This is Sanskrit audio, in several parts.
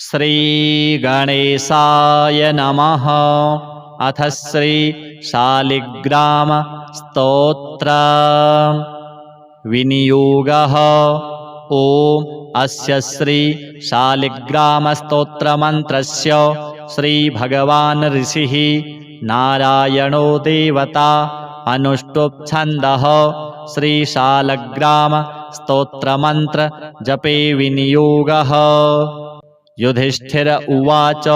श्रीगणेशाय नमः। अथ श्री शालिग्राम स्तोत्र विनियोगः। ओम अस्य श्री शालिग्राम स्तोत्र मंत्रस्य श्री भगवान ऋषिः नारायणो देवता अनुष्टुप् छन्दः श्री शालग्राम स्तोत्र मंत्र जपे विनियोगः। युधिष्ठिर उवाच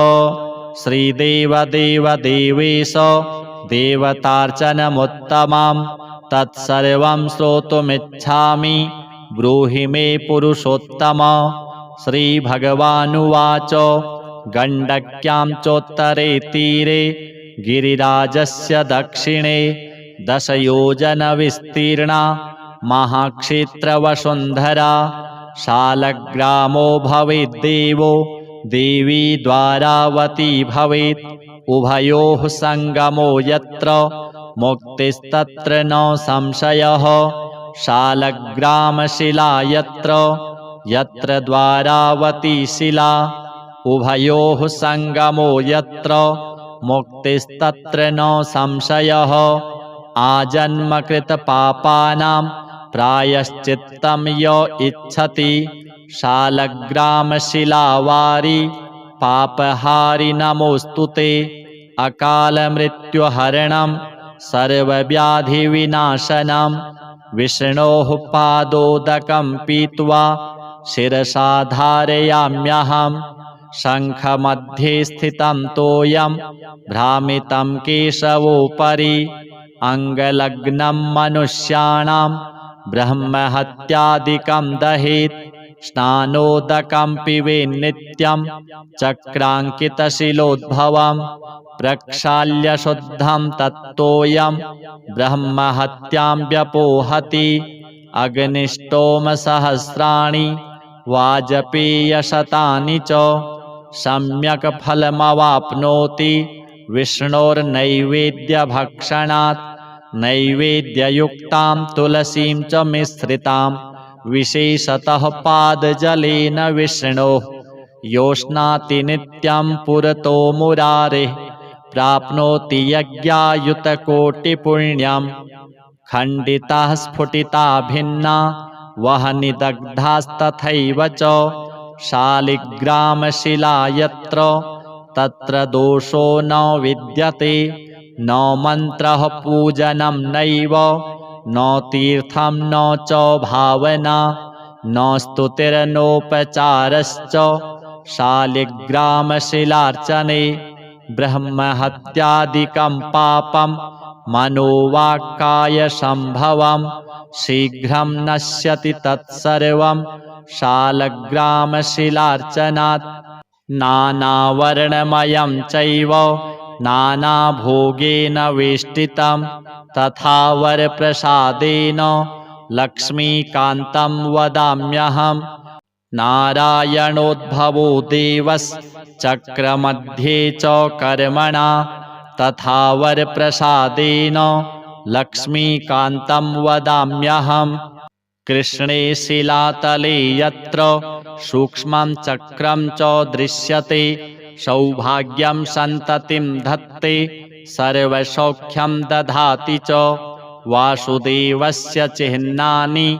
श्रीदेवदेवदेवेश देवतार्चनमुत्तमं तत्सर्वं श्रोतुमिच्छामि ब्रूहि मे पुरुषोत्तम। श्रीभगवानुवाच गण्डक्यां चोत्तरे तीरे गिरिराजस्य दक्षिणे 10 योजनविस्तीर्णा महाक्षेत्रवसुन्धरा शालग्रामो भवेद्देवो देवी द्वारावती भवेत् उभयोः संगमो यत्र मुक्तिस्तत्र न संशयः। शालग्रामशिला यत्र यत्र द्वारावती शिला उभयोः संगमो यत्र मुक्तिस्तत्र न संशयः। आजन्मकृत पापानां प्रायश्चित्तं य इच्छति शालग्रामशिलावारि पापहारि नमोस्तुते। अकालमृत्युहरणं सर्वव्याधिविनाशनं विष्णोः पादोदकं पीत्वा शिरसा धारयाम्यहं। शङ्खमध्ये स्थितं तोयं भ्रामितं केशवोपरि अङ्गलग्नं मनुष्याणां ब्रह्महत्यादिकं दहेत्। स्नानोदकं पिबेन्नित्यं चक्राङ्कितशिलोद्भवं प्रक्षाल्य शुद्धं तत्तोयं ब्रह्महत्यां व्यपोहति। अग्निष्टोमसहस्राणि वाजपेयशतानि च सम्यक् फलमवाप्नोति विष्णोर्नैवेद्यभक्षणात्। नैवेद्ययुक्तां तुलसीं च मिश्रितां विशेषतः पादजलेन विष्णोः योष्णाति नित्यं पुरतो मुरारेः प्राप्नोति यज्ञायुतकोटिपुण्यं। खण्डिताः स्फुटिता भिन्ना वह्निदग्धास्तथैव च शालिग्रामशिला यत्र तत्र दोषो न विद्यते। न मन्त्रः पूजनं नैव न तीर्थं न च भावना न स्तुतिर्नोपचारश्च शालिग्रामशिलार्चने। ब्रह्महत्यादिकं पापं मनोवाक्कायसम्भवं शीघ्रं नश्यति तत्सर्वं शालग्रामशिलार्चनात्। नानावर्णमयं चैव नानाभोगेन वेष्टितं तथा वरप्रसादेन लक्ष्मीकान्तं वदाम्यहम्। नारायणोद्भवो देवश्चक्रमध्ये च कर्मणा तथा वरप्रसादेन लक्ष्मीकान्तं वदाम्यहम्। कृष्णे शिलातले यत्र सूक्ष्मं चक्रं च दृश्यते सौभाग्यं सन्ततिं धत्ते सर्वसौख्यं दधाति च। वासुदेवस्य चिह्नानि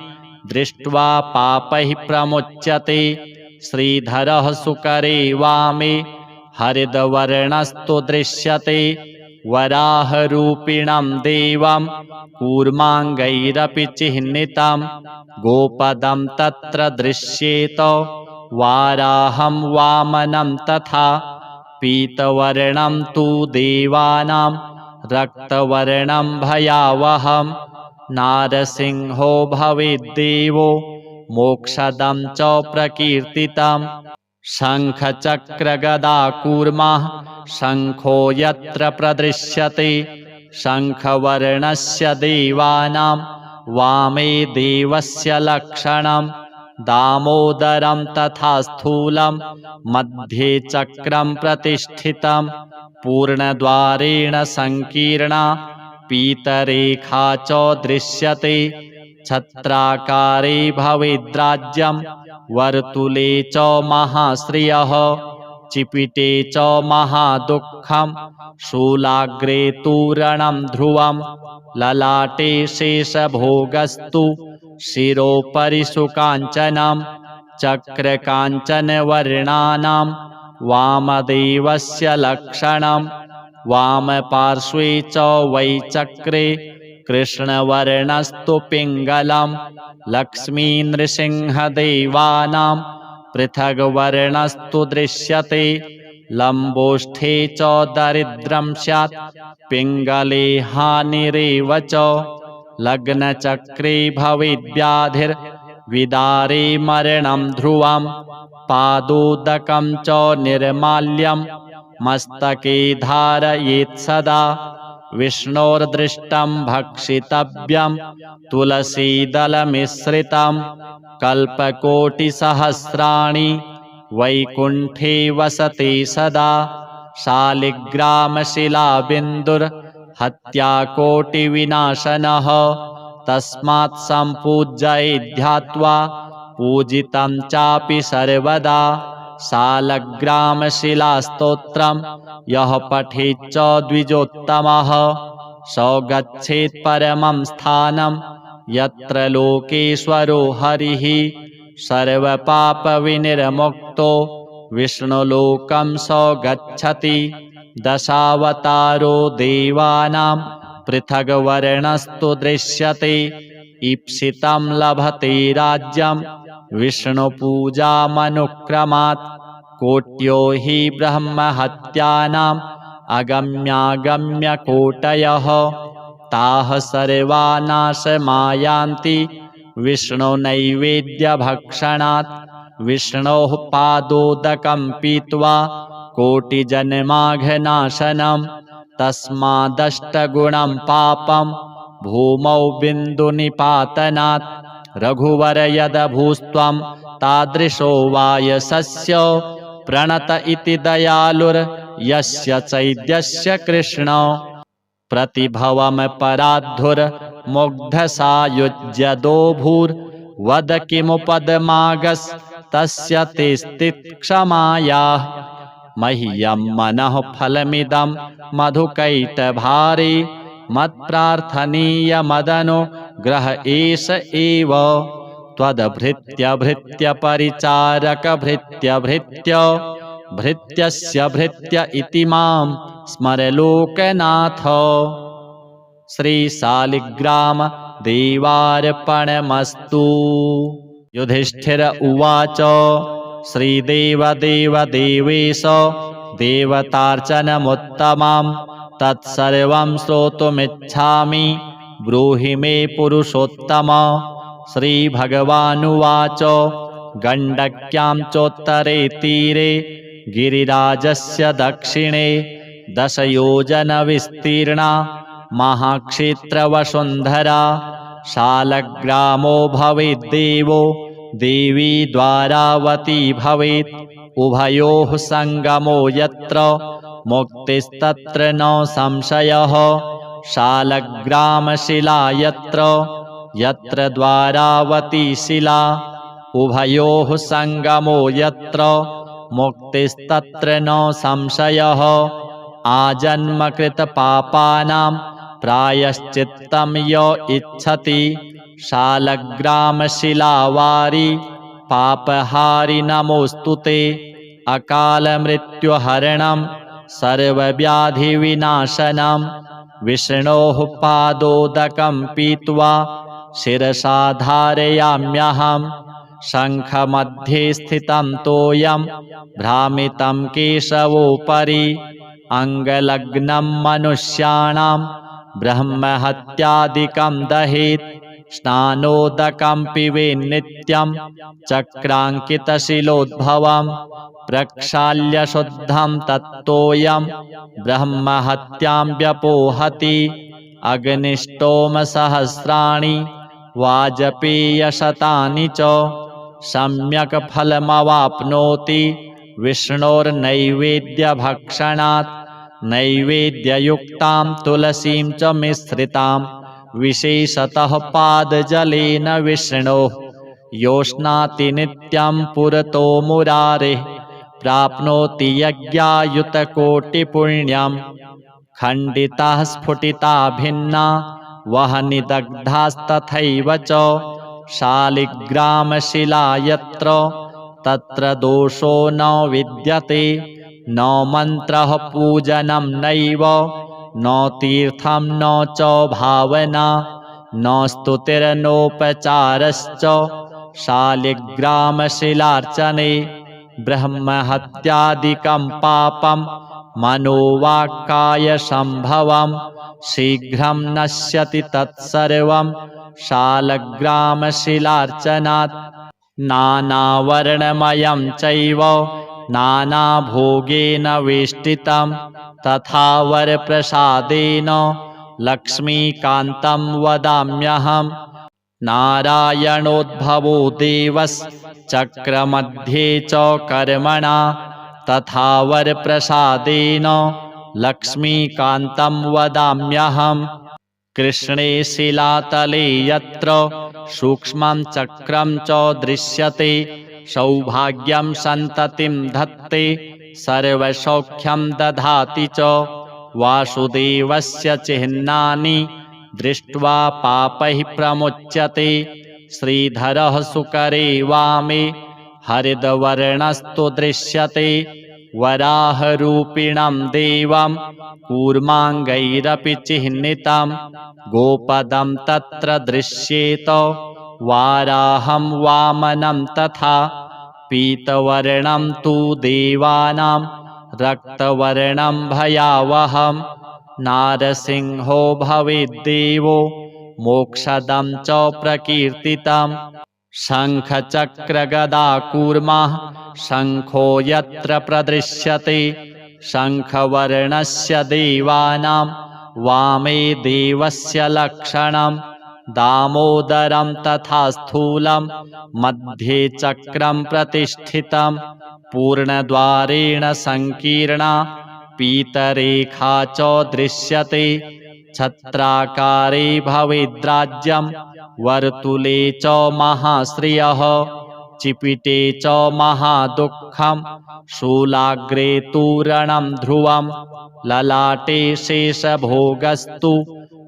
दृष्ट्वा पापैः प्रमुच्यते। श्रीधरः सुकरे वामे हरिद्वर्णस्तु दृश्यते। वराहरूपिणं देवं कूर्माङ्गैरपि चिह्नितं गोपदं तत्र दृश्येत वाराहं वामनं तथा। पीतवर्णं तु देवानां रक्तवर्णं भयावहं नारसिंहो भवेद्देवो मोक्षदं च प्रकीर्तितं। शङ्खचक्रगदाकूर्मः शङ्खो यत्र प्रदृश्यते शङ्खवर्णस्य देवानां वामे देवस्य लक्षणं। दामोदरं तथा स्थूलं मध्ये चक्रं प्रतिष्ठितं पूर्णद्वारेण संकीर्णा पीतरेखा च दृश्यते। छत्राकारे भवेद्राज्यं वर्तुले च महाश्रियः चिपिटे च महादुःखं शूलाग्रे तूरणं ध्रुवं ललाटे शेषभोगस्तु शिरोपरि सुकाञ्चनं चक्रकाञ्चनवर्णानां वामदेवस्य लक्षणं वामपार्श्वे च वै चक्रे कृष्णवर्णस्तु पिङ्गलं लक्ष्मीनृसिंहदेवानां पृथग्वर्णस्तु दृश्यते लम्बोष्ठे च दरिद्रं स्यात् पिङ्गले हानिरेव च लग्नचक्रे भवेद्व्याधिर्विदारे मरणं ध्रुवं पादोदकं च निर्माल्यं मस्तके धारयेत् सदा विष्णोर्दृष्टं भक्षितव्यं तुलसीदलमिश्रितं कल्पकोटिसहस्राणि वैकुण्ठे वसते सदा शालिग्रामशिलाबिन्दुर्हत्याकोटिविनाशनः तस्मात् सम्पूज्य ध्यात्वा पूजितं चापि सर्वदा शालग्रामशिलास्तोत्रं यः पठेच्च द्विजोत्तमः स गच्छेत् परमं स्थानं यत्र लोकेश्वरो हरिः सर्वपापविनिर्मुक्तो विष्णुलोकं स गच्छति दशावतारो देवानां पृथग्वर्णस्तु दृश्यते ईप्सितं लभते राज्यं विष्णुपूजामनुक्रमात् कोट्यो हि ब्रह्महत्यानाम् अगम्यागम्यकोटयः ताः सर्वा नाशमायान्ति विष्णुनैवेद्यभक्षणात् विष्णोः पादोदकं पीत्वा कोटिजन्माघनाशनं तस्मादष्टगुणं पापं भूमौ बिन्दुनिपातनात् रघुवर यदभूस्त्वं तादृशो वायसस्य प्रणत इति दयालुर्यस्य चैद्यस्य कृष्ण प्रतिभवं पराद्धुर्मुग्धसायुज्यदोभूर्वद किमुपदमागस्तस्य ते स्थितिक्षमायाः मह्यं मनः फलमिदं मधुकैटभारे मत्प्रार्थनीयमदनुग्रह एष एव त्वद्भृत्यभृत्यपरिचारकभृत्यभृत्य भृत्यस्य भृत्य इति मां स्मर लोकनाथ। श्रीशालिग्राम देवार्पणमस्तु। युधिष्ठिर उवाच श्रीदेवदेवदेवेश देवतार्चनमुत्तमं तत्सर्वं श्रोतुमिच्छामि ब्रूहि मे पुरुषोत्तम। श्रीभगवानुवाच गण्डक्यां चोत्तरे तीरे गिरिराजस्य दक्षिणे 10 योजनविस्तीर्णा महाक्षेत्रवसुन्धरा शालग्रामो भवेद्देवो देवी द्वारावती भवेत् उभयोः सङ्गमो यत्र मुक्तिस्तत्र न संशयः शालग्रामशिला यत्र द्वारावती शिला उभयोः सङ्गमो यत्र मुक्तिस्तत्र न संशयः आजन्मकृतपापानां प्रायश्चित्तं य इच्छति शालग्रामशिलावारि पापहारि नमोऽस्तु ते। अकालमृत्युहरणं सर्वव्याधिविनाशनं विष्णोः पादोदकं पीत्वा शिरसा धारयाम्यहं। शङ्खमध्ये स्थितं तोयं भ्रामितं केशवोपरि अङ्गलग्नं मनुष्याणां ब्रह्महत्यादिकं दहेत् स्नानोदकं पिबेन्नित्यं चक्राङ्कितशिलोद्भवं प्रक्षाल्य शुद्धं तत्तोयं ब्रह्महत्यां व्यपोहति। अग्निष्टोमसहस्राणि वाजपेयशतानि च सम्यक् फलमवाप्नोति विष्णोर्नैवेद्यभक्षणात्। नैवेद्ययुक्तां तुलसीं च मिश्रितां विशेषतः पादजलेन विष्णोः योष्णाति नित्यं पुरतो मुरारेः प्राप्नोति यज्ञायुतकोटिपुण्यम्। खण्डिताः स्फुटिता भिन्ना वह्निदग्धास्तथैव च शालिग्रामशिला यत्र तत्र दोषो न विद्यते। न मन्त्रः पूजनं नैव न तीर्थं न च भावना न स्तुतिर्नोपचारश्च शालिग्रामशिलार्चने। ब्रह्महत्यादिकं पापं मनोवाक्कायसम्भवं शीघ्रं नश्यति तत्सर्वं शालग्रामशिलार्चनात्। नानावर्णमयं चैव नानाभोगेन वेष्टितं तथा वरप्रसादेन लक्ष्मीकान्तं वदाम्यहम्। नारायणोद्भवो देवश्चक्रमध्ये च कर्मणा तथा वरप्रसादेन लक्ष्मीकान्तं वदाम्यहम्। कृष्णे शिलातले यत्र सूक्ष्मं चक्रं च दृश्यते सौभाग्यं सन्ततिं धत्ते सर्वसौख्यं दधाति च। वासुदेवस्य चिह्नानि दृष्ट्वा पापैः प्रमुच्यते। श्रीधरः सुकरे वामे हरिद्वर्णस्तु दृश्यते। वराहरूपिणं देवं कूर्माङ्गैरपि चिह्नितं गोपदं तत्र दृश्येत वाराहं वामनं तथा। पीतवर्णं तु देवानां रक्तवर्णं भयावहं नारसिंहो भवेद्देवो मोक्षदं च प्रकीर्तितं। शङ्खचक्रगदाकूर्मः शङ्खो यत्र प्रदृश्यते शङ्खवर्णस्य देवानां वामे देवस्य लक्षणं। दामोदरं तथा स्थूलं मध्ये चक्रं प्रतिष्ठितं पूर्णद्वारेण संकीर्णा पीतरेखा च दृश्यते। छत्राकारे भवेद्राज्यं वर्तुले च महाश्रियः चिपिटे च महादुःखं शूलाग्रे तूरणं ध्रुवं ललाटे शेषभोगस्तु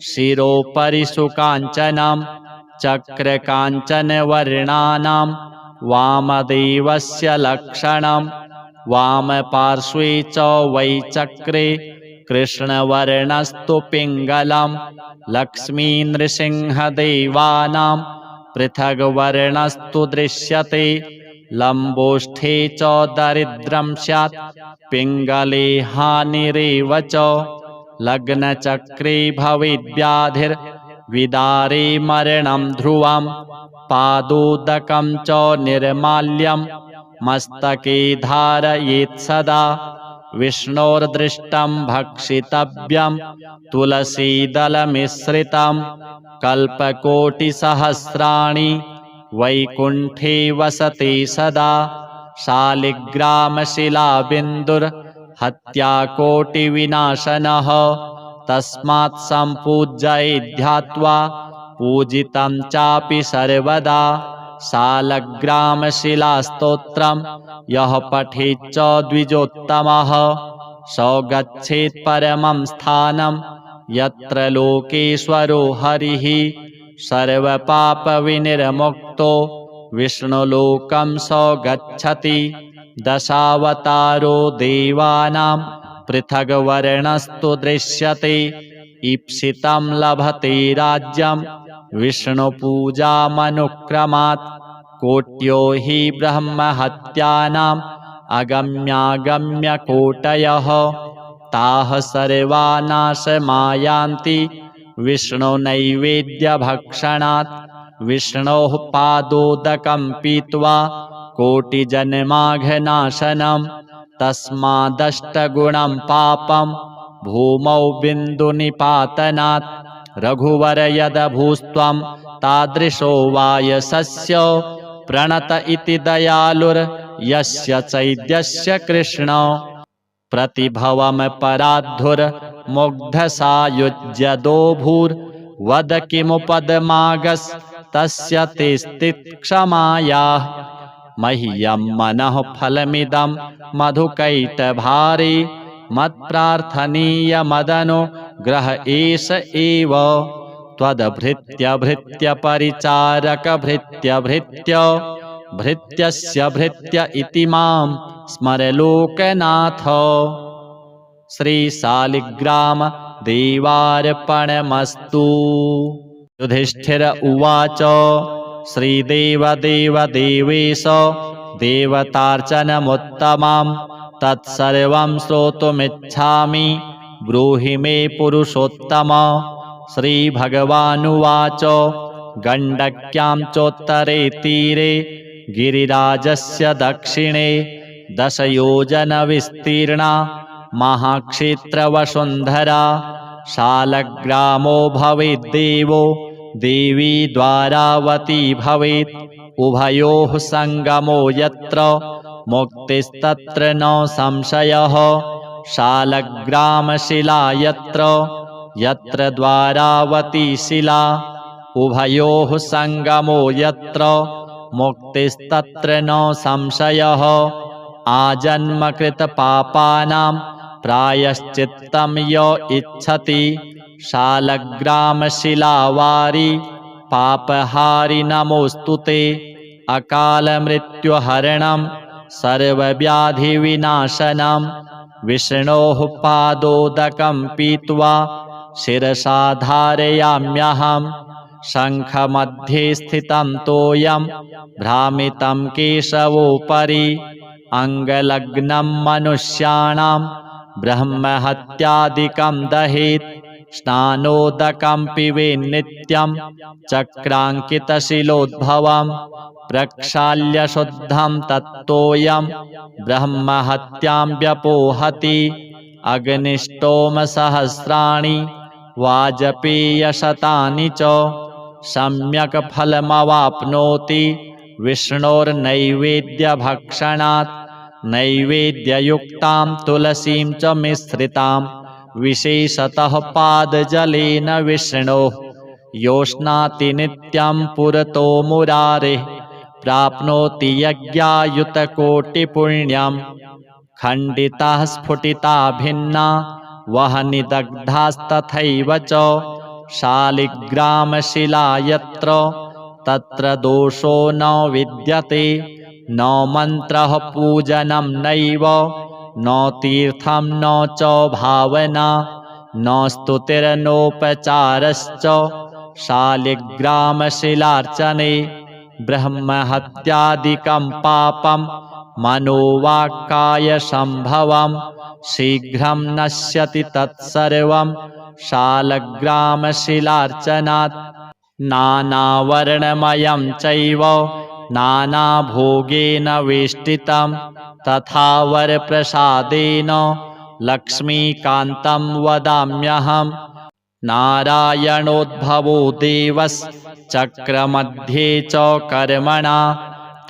शिरोपरि सुकाञ्चनं। चक्रकाञ्चनवर्णानां वामदेवस्य लक्षणं वामपार्श्वे च वै चक्रे कृष्णवर्णस्तु पिङ्गलं। लक्ष्मीनृसिंहदेवानां पृथग्वर्णस्तु दृश्यते। लम्बोष्ठे च दरिद्रं स्यात् पिङ्गले हानिरेव च। लग्नचक्रे भवेद्व्याधिर्विदारे मरणं ध्रुवं पादोदकं च निर्माल्यं मस्तके धारयेत् सदा। विष्णोर्दृष्टं भक्षितव्यं तुलसीदलमिश्रितं कल्पकोटिसहस्राणि वैकुण्ठे वसते सदा। शालिग्रामशिलाबिन्दुर्हत्याकोटिविनाशनः तस्मात् सम्पूज्य ध्यात्वा पूजितं चापि सर्वदा। शालग्रामशिलास्तोत्रं यः पठेच्च द्विजोत्तमः स गच्छेत् परमं स्थानं यत्र लोकेश्वरो हरिः। सर्वपापविनिर्मुक्तो विष्णुलोकं स गच्छति। दशावतारो देवानां पृथग्वर्णस्तु दृश्यते। ईप्सितं लभते राज्यं विष्णुपूजामनुक्रमात्। कोट्यो हि ब्रह्महत्यानाम् अगम्यागम्यकोटयः ताः सर्वा नाशमायान्ति विष्णुनैवेद्यभक्षणात्। विष्णोः पादोदकं पीत्वा कोटिजन्माघनाशनं तस्मादष्टगुणं पापं भूमौ बिन्दुनिपातनात्। रघुवर यदभूस्त्वं तादृशो वायसस्य प्रणत इति दयालुर्यस्य चैद्यस्य कृष्ण। प्रतिभवं पराद्धुर्मुग्धसायुज्यदोभूर्वद किमुपदमागस्तस्य ते स्थित्क्षमायाः। मह्यं मनः फलमिदं मधुकैटभारे मत्प्रार्थनीयमदनो ग्रह एष एव त्वद्भृत्यभृत्यपरिचारकभृत्यभृत्य भृत्यस्य भृत्य इति मां स्मर लोकनाथ। श्रीशालिग्राम देवार्पणमस्तु। युधिष्ठिर उवाच श्रीदेवदेव देवेश देवतार्चनमुत्तमं तत्सर्वं श्रोतुमिच्छामि ब्रूहि मे पुरुषोत्तम। श्रीभगवानुवाच गण्डक्यां चोत्तरे तीरे गिरिराजस्य दक्षिणे 10 योजनविस्तीर्णा महाक्षेत्रवसुन्धरा शालग्रामो भवेद्देवो देवी द्वारावती भवेत् उभयोः सङ्गमो यत्र मुक्तिस्तत्र न संशयः शालग्रामशिला यत्र यत्र द्वारावती शिला उभयोः सङ्गमो यत्र मुक्तिस्तत्र न संशयः आजन्मकृतपापानां प्रायश्चित्तं य इच्छति शालग्रामशिलावारि पापहारि नमोऽस्तु ते अकालमृत्युहरणं सर्वव्याधिविनाशनं विष्णोः पादोदकं पीत्वा शिरसा धारयाम्यहं शङ्खमध्ये स्थितं तोयं भ्रामितं केशवोपरि अङ्गलग्नं मनुष्याणां ब्रह्महत्यादिकं दहेत् स्नानोदकं पिबेन्नित्यं चक्राङ्कितशिलोद्भवं प्रक्षाल्य शुद्धं तत्तोयं ब्रह्महत्यां व्यपोहति अग्निष्टोमसहस्राणि वाजपेयशतानि च सम्यक् फलमवाप्नोति विष्णोर्नैवेद्यभक्षणात् नैवेद्ययुक्तां तुलसीं च मिश्रितां विशेषतः पादजलेन विष्णोः योष्णाति नित्यं पुरतो मुरारेः प्राप्नोति यज्ञायुतकोटिपुण्यं खण्डिताः स्फुटिता भिन्ना वह्निदग्धास्तथैव च शालिग्रामशिला यत्र तत्र दोषो न विद्यते न मन्त्रः पूजनं नैव न तीर्थं न च भावना न स्तुतिर्नोपचारश्च शालिग्रामशिलार्चने ब्रह्महत्यादिकं पापं मनोवाक्कायसम्भवं शीघ्रं नश्यति तत्सर्वं शालग्रामशिलार्चनात् नानावर्णमयं चैव नानाभोगेन वेष्टितं तथा वरप्रसादेन लक्ष्मीकान्तं वदाम्यहं नारायणोद्भवो देवश्चक्रमध्ये च कर्मणा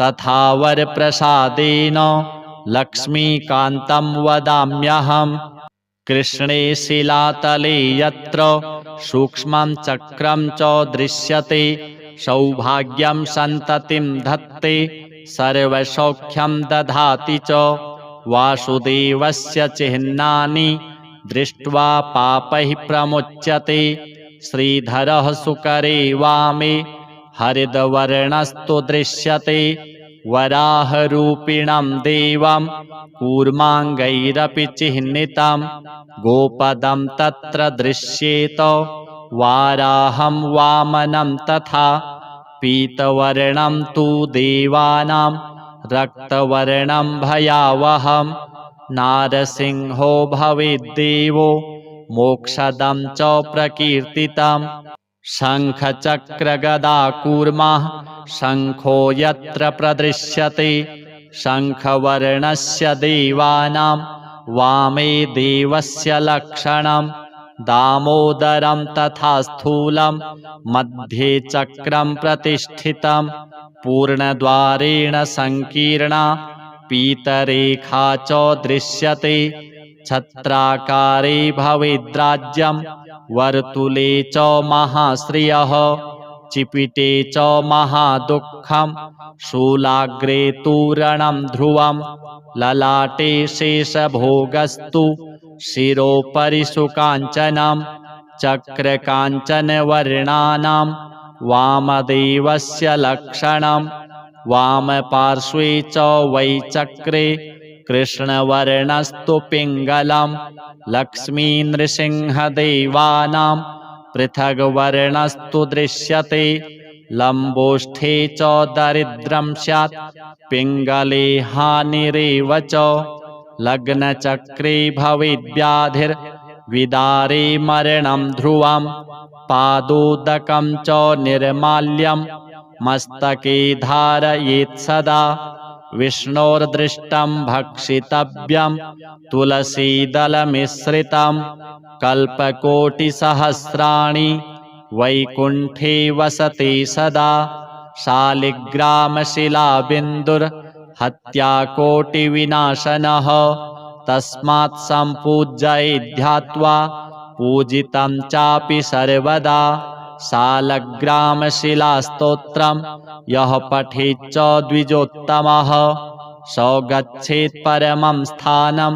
तथा वरप्रसादेन लक्ष्मीकान्तं वदाम्यहं कृष्णे शिलातले यत्र सूक्ष्मं चक्रं च दृश्यते सौभाग्यं सन्ततिं धत्ते सर्वसौख्यं दधाति च वासुदेवस्य चिह्नानि दृष्ट्वा पापैः प्रमुच्यते श्रीधरः सुकरे वामे हरिद्वर्णस्तु दृश्यते वराहरूपिणं देवं कूर्माङ्गैरपि चिह्नितं गोपदं तत्र दृश्येत वाराहं वामनं तथा पीतवर्णं तु देवानां रक्तवर्णं भयावहं नारसिंहो भवेद्देवो मोक्षदं च प्रकीर्तितं शङ्खचक्रगदाकूर्मः शङ्खो यत्र प्रदृश्यते शङ्खवर्णस्य देवानां वामे देवस्य लक्षणं दामोदरं तथा स्थूलं मध्ये चक्रं प्रतिष्ठितं पूर्णद्वारेण संकीर्णा पीतरेखा च दृश्यते छत्राकारे भवेद्राज्यं वर्तुले च महाश्रियः चिपिटे च महादुःखं शूलाग्रे तूरणं ध्रुवं ललाटे शेषभोगस्तु शिरोपरि सुकाञ्चनं चक्रकाञ्चनवर्णानां वामदेवस्य लक्षणं वामपार्श्वे च वै चक्रे कृष्णवर्णस्तु पिङ्गलं लक्ष्मीनृसिंहदेवानां पृथग्वर्णस्तु दृश्यते लम्बोष्ठे च दरिद्रं स्यात् पिङ्गले हानिरेव च लग्नचक्रे भवेद्व्याधिर्विदारे मरणं ध्रुवं पादोदकं च निर्माल्यं मस्तके धारयेत् सदा विष्णोर्दृष्टं भक्षितव्यं तुलसीदलमिश्रितं कल्पकोटिसहस्राणि वैकुण्ठे वसते सदा शालिग्रामशिलाबिन्दुर्हत्याकोटिविनाशनः तस्मात् सम्पूज्य ध्यात्वा पूजितं चापि सर्वदा शालग्रामशिलास्तोत्रं यः पठेच्च द्विजोत्तमः स गच्छेत् परमं स्थानं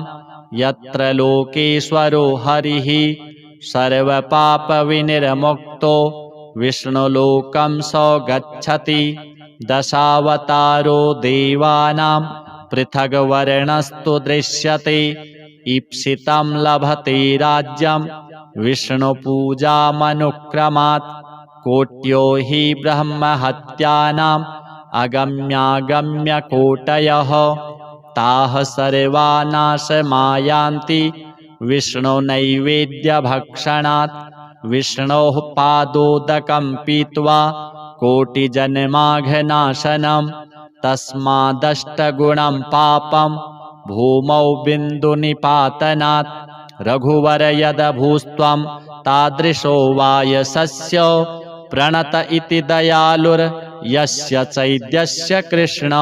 यत्र लोकेश्वरो हरिः सर्वपापविनिर्मुक्तो विष्णुलोकं स गच्छति दशावतारो देवानां पृथग्वर्णस्तु दृश्यते ईप्सितं लभते राज्यं विष्णुपूजामनुक्रमात् कोट्यो हि ब्रह्महत्यानाम् अगम्यागम्यकोटयः ताः सर्वा नाशमायान्ति विष्णुनैवेद्यभक्षणात् विष्णोः पादोदकं पीत्वा कोटिजन्माघनाशनं तस्मादष्टगुणं पापं भूमौ बिन्दुनिपातनात् रघुवर यदभूस्त्वं तादृशो वायसस्य प्रणत इति दयालुर्यस्य चैद्यस्य कृष्ण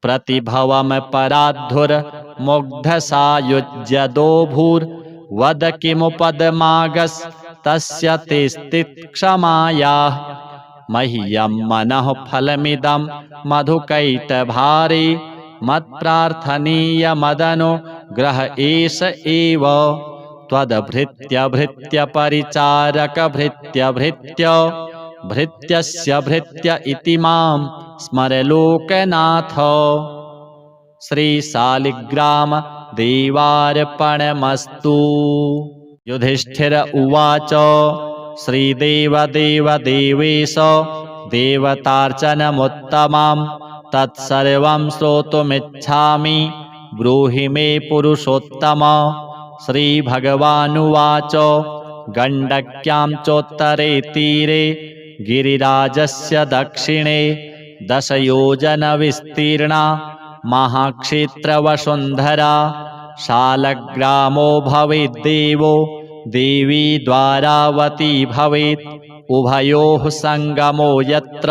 प्रतिभवमपराधुर्मुग्धसायुज्यदोभूर्वद किमुपदमागस्तस्य ते स्थितिक्षमायाः मह्यं मनः फलमिदं मधुकैटभारे मत्प्रार्थनीयमदनुग्रह एष एव त्वद्भृत्यभृत्यपरिचारकभृत्यभृत्य भृत्यस्य भृत्य इति मां स्मर लोकनाथ। श्रीशालिग्राम देवार्पणमस्तु। युधिष्ठिर उवाच श्रीदेवदेव देवेश देवतार्चनमुत्तमं तत्सर्वं श्रोतुमिच्छामि ब्रूहि मे पुरुषोत्तम। श्रीभगवानुवाच गण्डक्यां चोत्तरे तीरे गिरिराजस्य दक्षिणे 10 योजनविस्तीर्णा महाक्षेत्रवसुन्धरा शालग्रामो भवेद्देवो देवी द्वारावती भवेत् उभयोः सङ्गमो यत्र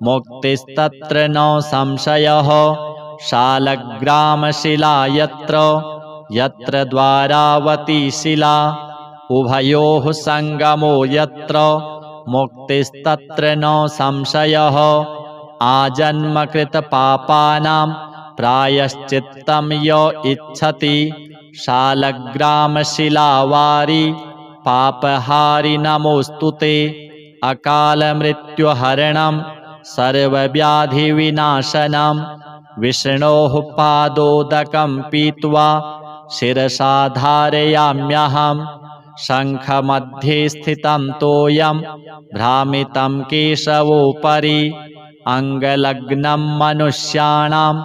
मुक्तिस्तत्र न संशयः शालग्रामशिला यत्र यत्र द्वारावती शिला उभयोः सङ्गमो यत्र मुक्तिस्तत्र न संशयः आजन्मकृतपापानां प्रायश्चित्तं य इच्छति शालग्रामशिलावारि पापहारि नमोऽस्तु ते अकालमृत्युहरणं सर्वव्याधिविनाशनं विष्णोः पादोदकं पीत्वा शिरसा धारयाम्यहं शङ्खमध्ये स्थितं तोयं भ्रामितं केशवोपरि अङ्गलग्नं मनुष्याणां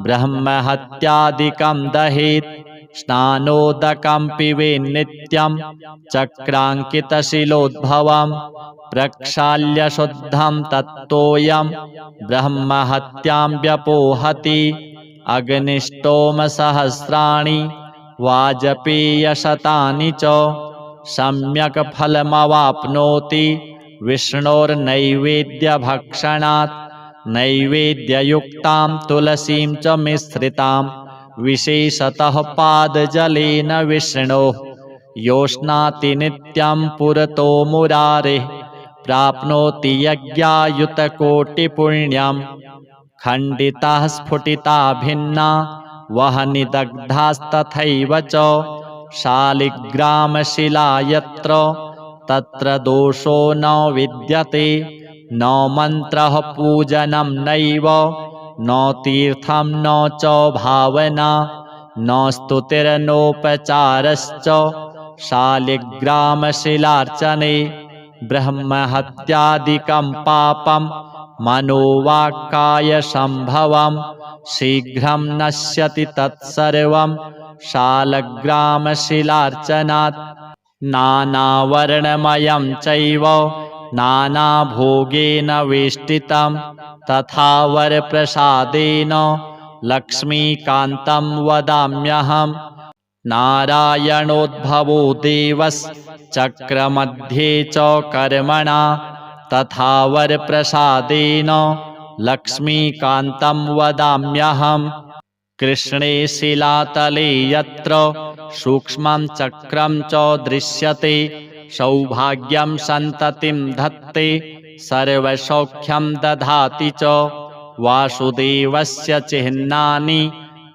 ब्रह्महत्यादिकं दहेत् स्नानोदकं पिबेन्नित्यं चक्राङ्कितशिलोद्भवं प्रक्षाल्य शुद्धं तत्तोयं ब्रह्महत्यां व्यपोहति अग्निष्टोमसहस्राणि वाजपेयशतानि च सम्यक् फलमवाप्नोति विष्णोर्नैवेद्यभक्षणात् नैवेद्ययुक्तां तुलसीं च मिश्रितां विशेषतः पादजलेन विष्णोः योष्णाति नित्यं पुरतो मुरारेः प्राप्नोति यज्ञायुतकोटिपुण्यम्। खण्डिताः स्फुटिता भिन्ना वह्निदग्धास्तथैव च। शालिग्रामशिला यत्र तत्र दोषो न विद्यते। न मन्त्रः पूजनं नैव न तीर्थं न च भावना न स्तुतिर्नोपचारश्च शालिग्रामशिलार्चने। ब्रह्महत्यादिकं पापं मनोवाक्कायसम्भवं शीघ्रं नश्यति तत्सर्वं शालग्रामशिलार्चनात्। नानावर्णमयं चैव नानाभोगेन वेष्टितं तथा वरप्रसादेन लक्ष्मीकान्तं वदाम्यहम्। नारायणोद्भवो देवश्चक्रमध्ये च कर्मणा तथा वरप्रसादेन लक्ष्मीकान्तं वदाम्यहम्। कृष्णे शिलातले यत्र सूक्ष्मं चक्रं च दृश्यते सौभाग्यं सन्ततिं धत्ते सर्वसौख्यं दधाति च। वासुदेवस्य चिह्नानि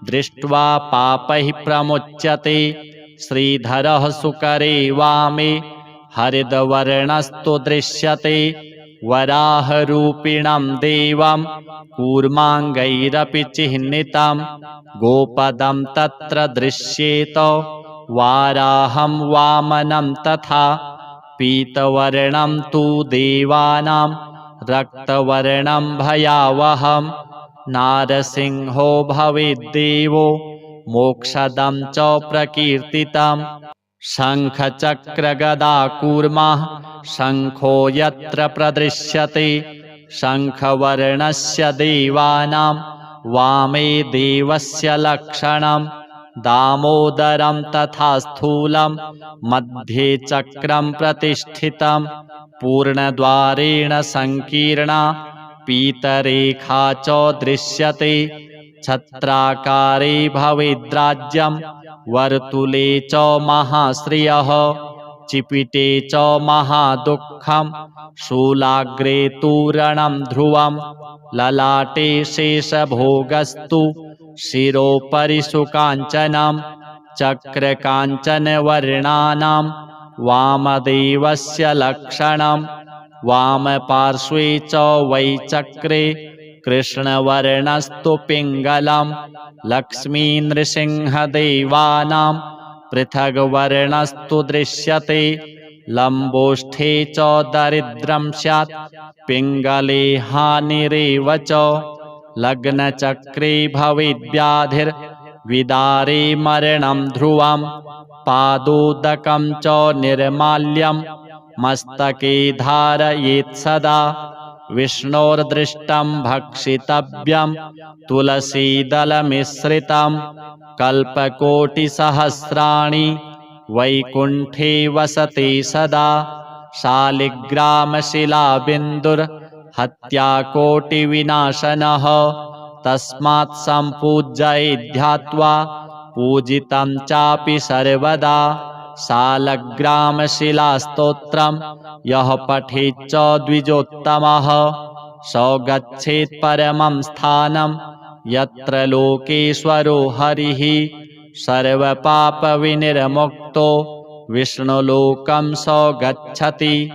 दृष्ट्वा पापैः प्रमुच्यते। श्रीधरः सुकरे वामे हरिद्वर्णस्तु दृश्यते। वराहरूपिणं देवं कूर्माङ्गैरपि चिह्नितं गोपदं तत्र दृश्येत वाराहं वामनं तथा। पीतवर्णं तु देवानां रक्तवर्णं भयावहं नारसिंहो भवेद्देवो मोक्षदं च प्रकीर्तितं। शङ्खचक्रगदाकूर्मः शङ्खो यत्र प्रदृश्यते शङ्खवर्णस्य देवानां वामे देवस्य लक्षणं। दामोदरं तथा स्थूलं मध्ये चक्रं प्रतिष्ठितं पूर्णद्वारेण संकीर्णा पीतरेखा च दृश्यते। छत्राकारे भवेद्राज्यं वर्तुले च महाश्रियः चिपिटे च महादुःखं शूलाग्रे तूरणं ध्रुवं ललाटे शेषभोगस्तु शिरोपरि सुकाञ्चनं। चक्रकाञ्चनवर्णानां वामदेवस्य लक्षणं वामपार्श्वे च वै चक्रे कृष्णवर्णस्तु पिङ्गलं। लक्ष्मीनृसिंहदेवानां पृथग्वर्णस्तु दृश्यते। लम्बोष्ठे च दरिद्रं स्यात् पिङ्गले हानिरेव च। लग्नचक्रे भवेद्व्याधिर्विदारे मरणं ध्रुवं पादोदकं च निर्माल्यं मस्तके धारयेत् सदा। विष्णोर्दृष्टं भक्षितव्यं तुलसीदलमिश्रितं कल्पकोटिसहस्राणि वैकुण्ठे वसते सदा। शालिग्रामशिलाबिन्दुर्हत्याकोटिविनाशनः तस्मात् सम्पूज्यते ध्यात्वा पूजितं चापि सर्वदा। शालग्रामशिलास्तोत्रं यः पठेच्च द्विजोत्तमः स गच्छेत् परमं स्थानं यत्र लोकेश्वरो हरिः। सर्वपापविनिर्मुक्तो विष्णुलोकं स गच्छति।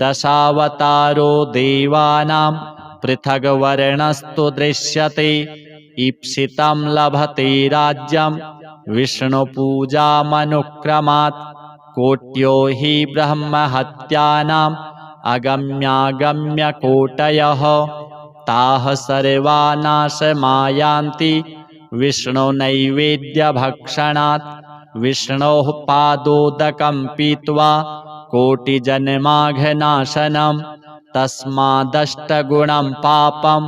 दशावतारो देवानां पृथग्वर्णस्तु दृश्यते। ईप्सितं लभते राज्यं विष्णुपूजामनुक्रमात्। कोट्यो हि ब्रह्महत्यानाम् अगम्यागम्यकोटयः ताः सर्वा नाशमायान्ति विष्णुनैवेद्यभक्षणात्। विष्णोः पादोदकं पीत्वा कोटिजन्माघनाशनं तस्मादष्टगुणं पापं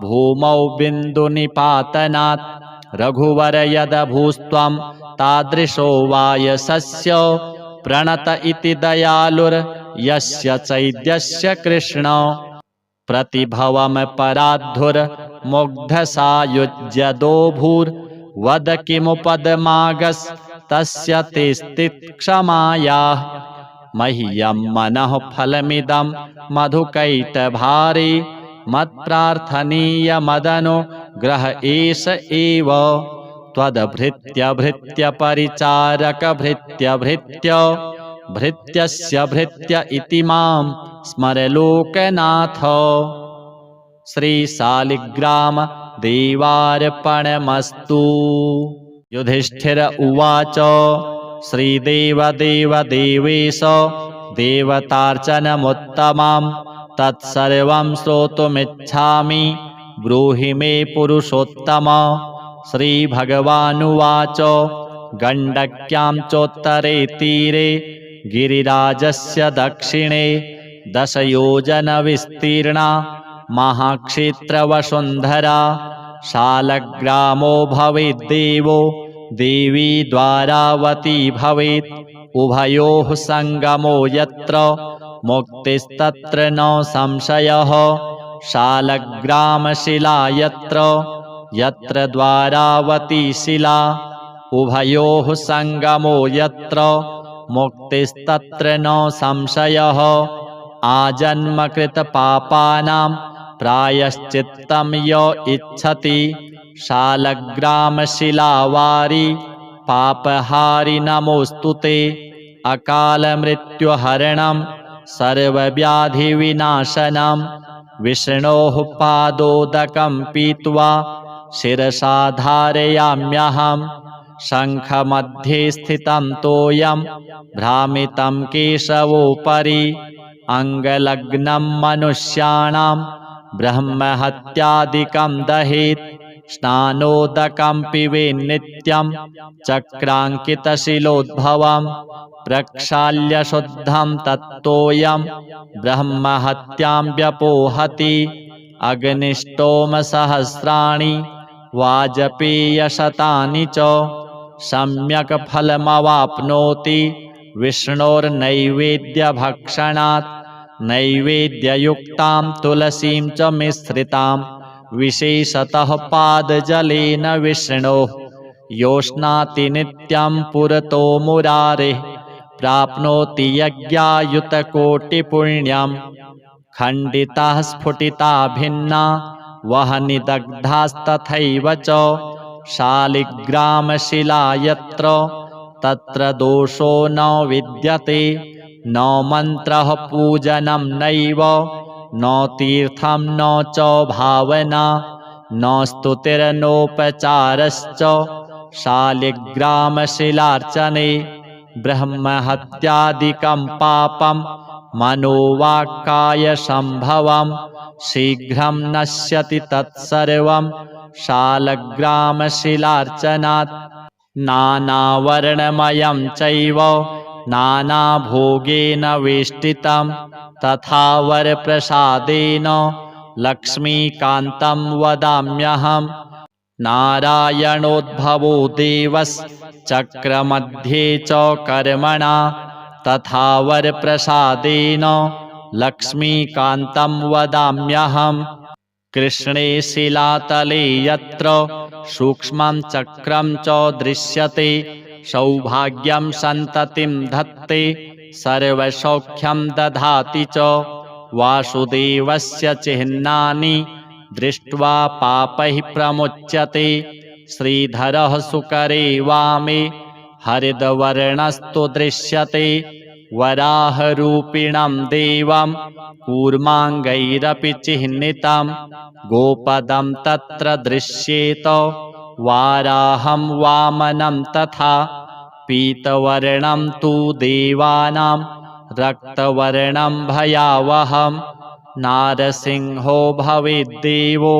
भूमौ बिन्दुनिपातनात्। रघुवर यदभूस्त्वं तादृशो वायसस्य प्रणत इति दयालुर्यस्य चैद्यस्य कृष्ण। प्रतिभवमपराधुर्मुग्धसायुज्यदो भूर्वद किमुपदमागस्तस्य ते स्थित्क्षमायाः। मह्यं मनः फलमिदं मधुकैटभारे मत्प्रार्थनीयमदनो ग्रह एष एव त्वद्भृत्यभृत्यपरिचारकभृत्यभृत्य भृत्यस्य भृत्य इति मां स्मर लोकनाथ। श्रीशालिग्राम देवार्पणमस्तु। युधिष्ठिर उवाच श्रीदेवदेव देवेश देवतार्चनमुत्तमं तत्सर्वं श्रोतुमिच्छामि ब्रूहि मे पुरुषोत्तम। श्रीभगवानुवाच गण्डक्यां चोत्तरे तीरे गिरिराजस्य दक्षिणे 10 योजनविस्तीर्णा महाक्षेत्रवसुन्धरा शालग्रामो भवेद्देवो देवी द्वारावती भवेत् उभयोः सङ्गमो यत्र मुक्तिस्तत्र न संशयः। शालग्रामशिला यत्र यत्र द्वारावती शिला उभयोः सङ्गमो यत्र मुक्तिस्तत्र न संशयः। आजन्मकृतपापानां प्रायश्चित्तं य इच्छति शालग्रामशिलावारि पापहारि नमोऽस्तु ते। अकालमृत्युहरणं सर्वव्याधिविनाशनं विष्णोः पादोदकं पीत्वा शिरसा धारयाम्यहं। शङ्खमध्ये स्थितं तोयं भ्रामितं केशवोपरि अङ्गलग्नं मनुष्याणां ब्रह्महत्यादिकं दहेत्। स्नानोदकं पिबेन्नित्यं चक्राङ्कितशिलोद्भवं प्रक्षाल्य शुद्धं तत्तोयं ब्रह्महत्यां व्यपोहति। अग्निष्टोमसहस्राणि वाजपेयशतानि च सम्यक् फलमवाप्नोति विष्णोर्नैवेद्यभक्षणात्। नैवेद्ययुक्तां तुलसीं च मिश्रितां विशेषतः पादजलेन विष्णोः योष्णाति नित्यं पुरतो मुरारेः प्राप्नोति यज्ञायुतकोटिपुण्यं। खण्डिताः स्फुटिता भिन्ना वह्निदग्धास्तथैव च शालिग्रामशिला यत्र तत्र दोषो न विद्यते। न मन्त्रः पूजनं नैव न तीर्थं न च भावना न स्तुतिर्नोपचारश्च शालिग्रामशिलार्चने। ब्रह्महत्यादिकं पापं मनोवाक्कायसम्भवं शीघ्रं नश्यति तत्सर्वं शालग्रामशिलार्चनात्। नानावर्णमयं चैव नानाभोगेन वेष्टितं तथा वरप्रसादेन लक्ष्मीकान्तं वदाम्यहम्। नारायणोद्भवो देवश्चक्रमध्ये च कर्मणा तथा वरप्रसादेन लक्ष्मीकान्तं वदाम्यहम्। कृष्णे शिलातले यत्र सूक्ष्मं चक्रं च दृश्यते सौभाग्यं सन्ततिं धत्ते सर्वसौख्यं दधाति च। वासुदेवस्य चिह्नानि दृष्ट्वा पापैः प्रमुच्यते। श्रीधरः सुकरे वामे हरिद्वर्णस्तु दृश्यते। वराहरूपिणं देवं कूर्माङ्गैरपि चिह्नितं गोपदं तत्र दृश्येत। वाराहं वामनं तथा पीतवर्णं तु देवानां रक्तवर्णं भयावहं। नारसिंहो भवेद्देवो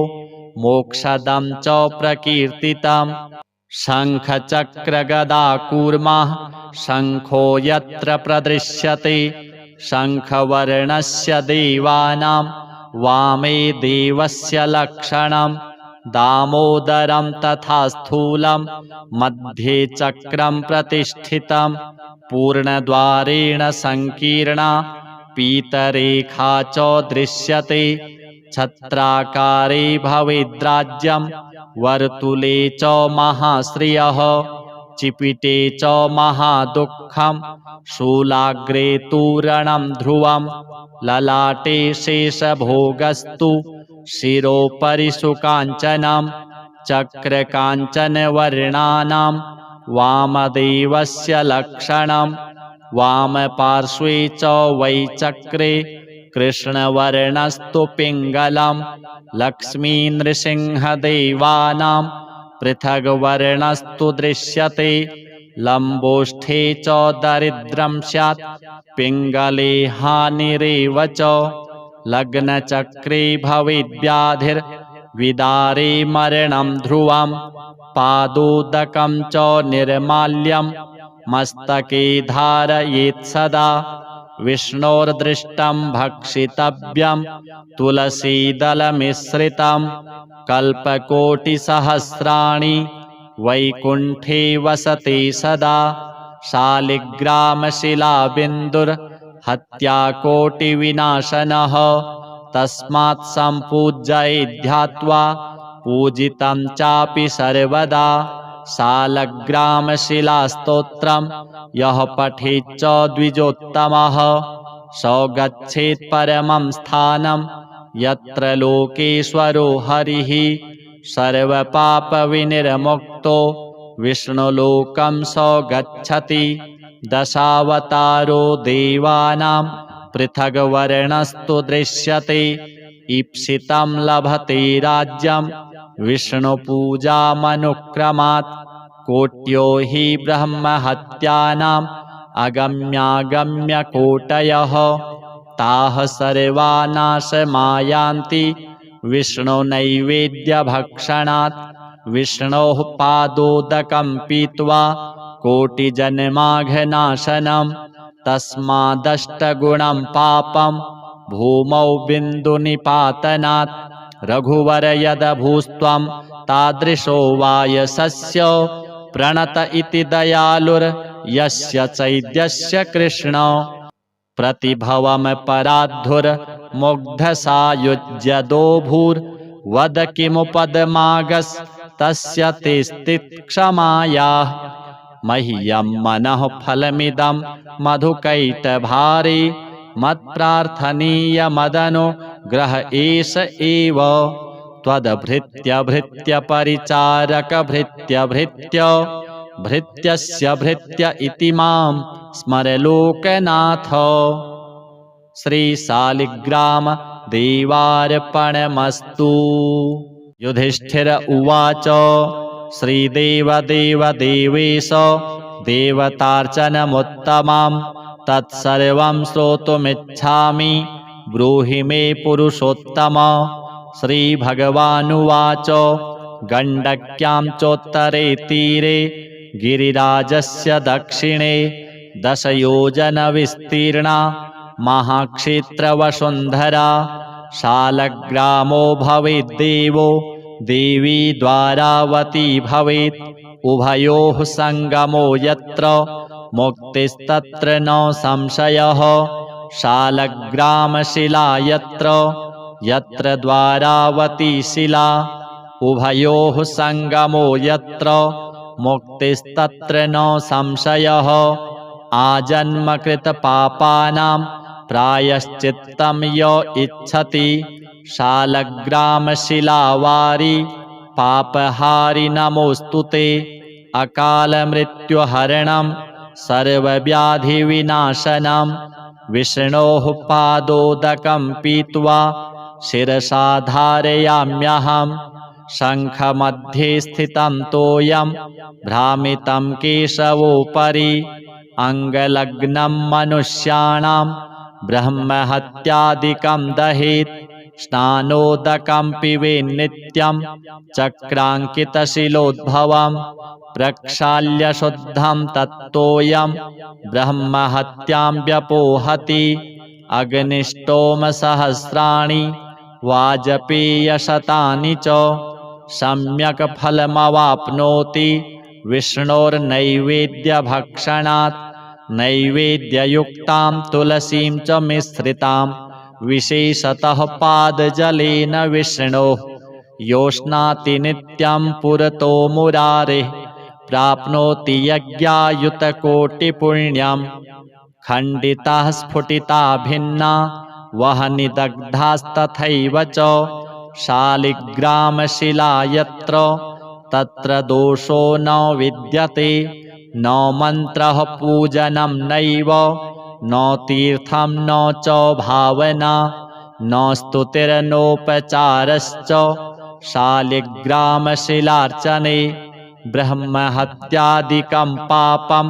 मोक्षदं च प्रकीर्तितं। शङ्खचक्रगदाकूर्मः शङ्खो यत्र प्रदृश्यते शङ्खवर्णस्य देवानां वामे देवस्य लक्षणं। दामोदरं तथा स्थूलं मध्ये चक्रं प्रतिष्ठितं पूर्णद्वारेण संकीर्णा पीतरेखा च दृश्यते। छत्राकारे भवेद्राज्यं वर्तुले च महाश्रियः। चिपिटे च महादुःखं शूलाग्रे तूरणं ध्रुवं ललाटे शेषभोगस्तु शिरोपरि सुकाञ्चनं चक्रकाञ्चनवर्णानां वामदेवस्य लक्षणं वामपार्श्वे च वै चक्रे कृष्णवर्णस्तु पिङ्गलं लक्ष्मीनृसिंहदेवानां पृथग्वर्णस्तु दृश्यते लम्बोष्ठे च दरिद्रं स्यात् पिङ्गले हानिरेव च लग्नचक्रे भवेद्व्याधिर्विदारे मरणं ध्रुवं पादोदकं च निर्माल्यं मस्तके धारयेत् सदा विष्णोर्दृष्टं भक्षितव्यं तुलसीदलमिश्रितं कल्पकोटिसहस्राणि वैकुण्ठे वसते सदा शालिग्रामशिलाबिन्दुर्हत्याकोटिविनाशनः तस्मात् सम्पूज्यते ध्यात्वा पूजितं चापि सर्वदा शालग्रामशिलास्तोत्रं यः पठेच्च द्विजोत्तमः स गच्छेत् परमं स्थानं यत्र लोकेश्वरो हरिः सर्वपापविनिर्मुक्तो विष्णुलोकं स गच्छति दशावतारो देवानां पृथग्वर्णस्तु दृश्यते ईप्सितं लभते राज्यं विष्णुपूजामनुक्रमात् कोट्यो हि ब्रह्महत्यानाम् अगम्यागम्यकोटयः ताः सर्वा नाशमायान्ति विष्णुनैवेद्यभक्षणात् विष्णोः पादोदकं पीत्वा कोटिजन्माघनाशनं तस्मादष्टगुणं पापं भूमौ बिन्दुनिपातनात् रघुवर यदभूस्त्वं तादृशो वायसस्य प्रणत इति दयालुर्यस्य चैद्यस्य कृष्ण प्रतिभवमपराधुर्मुग्धसायुज्यदोभूर्वद किमुपदमागस्तस्य ते स्थितक्षमायाः मह्यं मनः फलमिदं मधुकैटभारे मत्प्रार्थनीयमदनुग्रह एष एव त्वद्भृत्यभृत्यपरिचारकभृत्यभृत्य भृत्यस्य भृत्य इति मां स्मर लोकनाथ। श्रीशालिग्राम देवार्पणमस्तु। युधिष्ठिर उवाच श्रीदेवदेवदेवेश देवतार्चनमुत्तमं तत्सर्वं श्रोतुमिच्छामि ब्रूहि मे पुरुषोत्तम। श्रीभगवानुवाच गण्डक्यां चोत्तरे तीरे गिरिराजस्य दक्षिणे 10 योजनविस्तीर्णा महाक्षेत्रवसुन्धरा शालग्रामो भवेद्देवो देवी द्वारावती भवेत् उभयोः सङ्गमो यत्र मुक्तिस्तत्र न संशयः शालग्रामशिला यत्र यत्र द्वारावती शिला उभयोः सङ्गमो यत्र मुक्तिस्तत्र न संशयः आजन्मकृतपापानां प्रायश्चित्तं य इच्छति शालग्रामशिलावारि पापहारि नमोऽस्तु ते अकालमृत्युहरणं सर्वव्याधिविनाशनं विष्णोः पादोदकं पीत्वा शिरसा धारयाम्यहं शङ्खमध्ये स्थितं तोयं भ्रामितं केशवोपरि अङ्गलग्नं मनुष्याणां ब्रह्महत्यादिकं दहेत् स्नानोदकं पिबेन्नित्यं चक्राङ्कितशिलोद्भवं प्रक्षाल्य शुद्धं तत्तोयं ब्रह्महत्यां व्यपोहति अग्निष्टोमसहस्राणि वाजपेयशतानि च सम्यक् फलमवाप्नोति विष्णोर्नैवेद्यभक्षणात् नैवेद्ययुक्तां तुलसीं च मिश्रितां विशेषतः पादजलेन विष्णोः योष्णाति नित्यं पुरतो मुरारेः प्राप्नोति यज्ञायुतकोटिपुण्यम्। खण्डिताः स्फुटिता भिन्ना वह्निदग्धास्तथैव च शालिग्रामशिला यत्र तत्र दोषो न विद्यते। न मन्त्रः पूजनं नैव न तीर्थं न च भावना न स्तुतिर्नोपचारश्च शालिग्रामशिलार्चने। ब्रह्महत्यादिकं पापं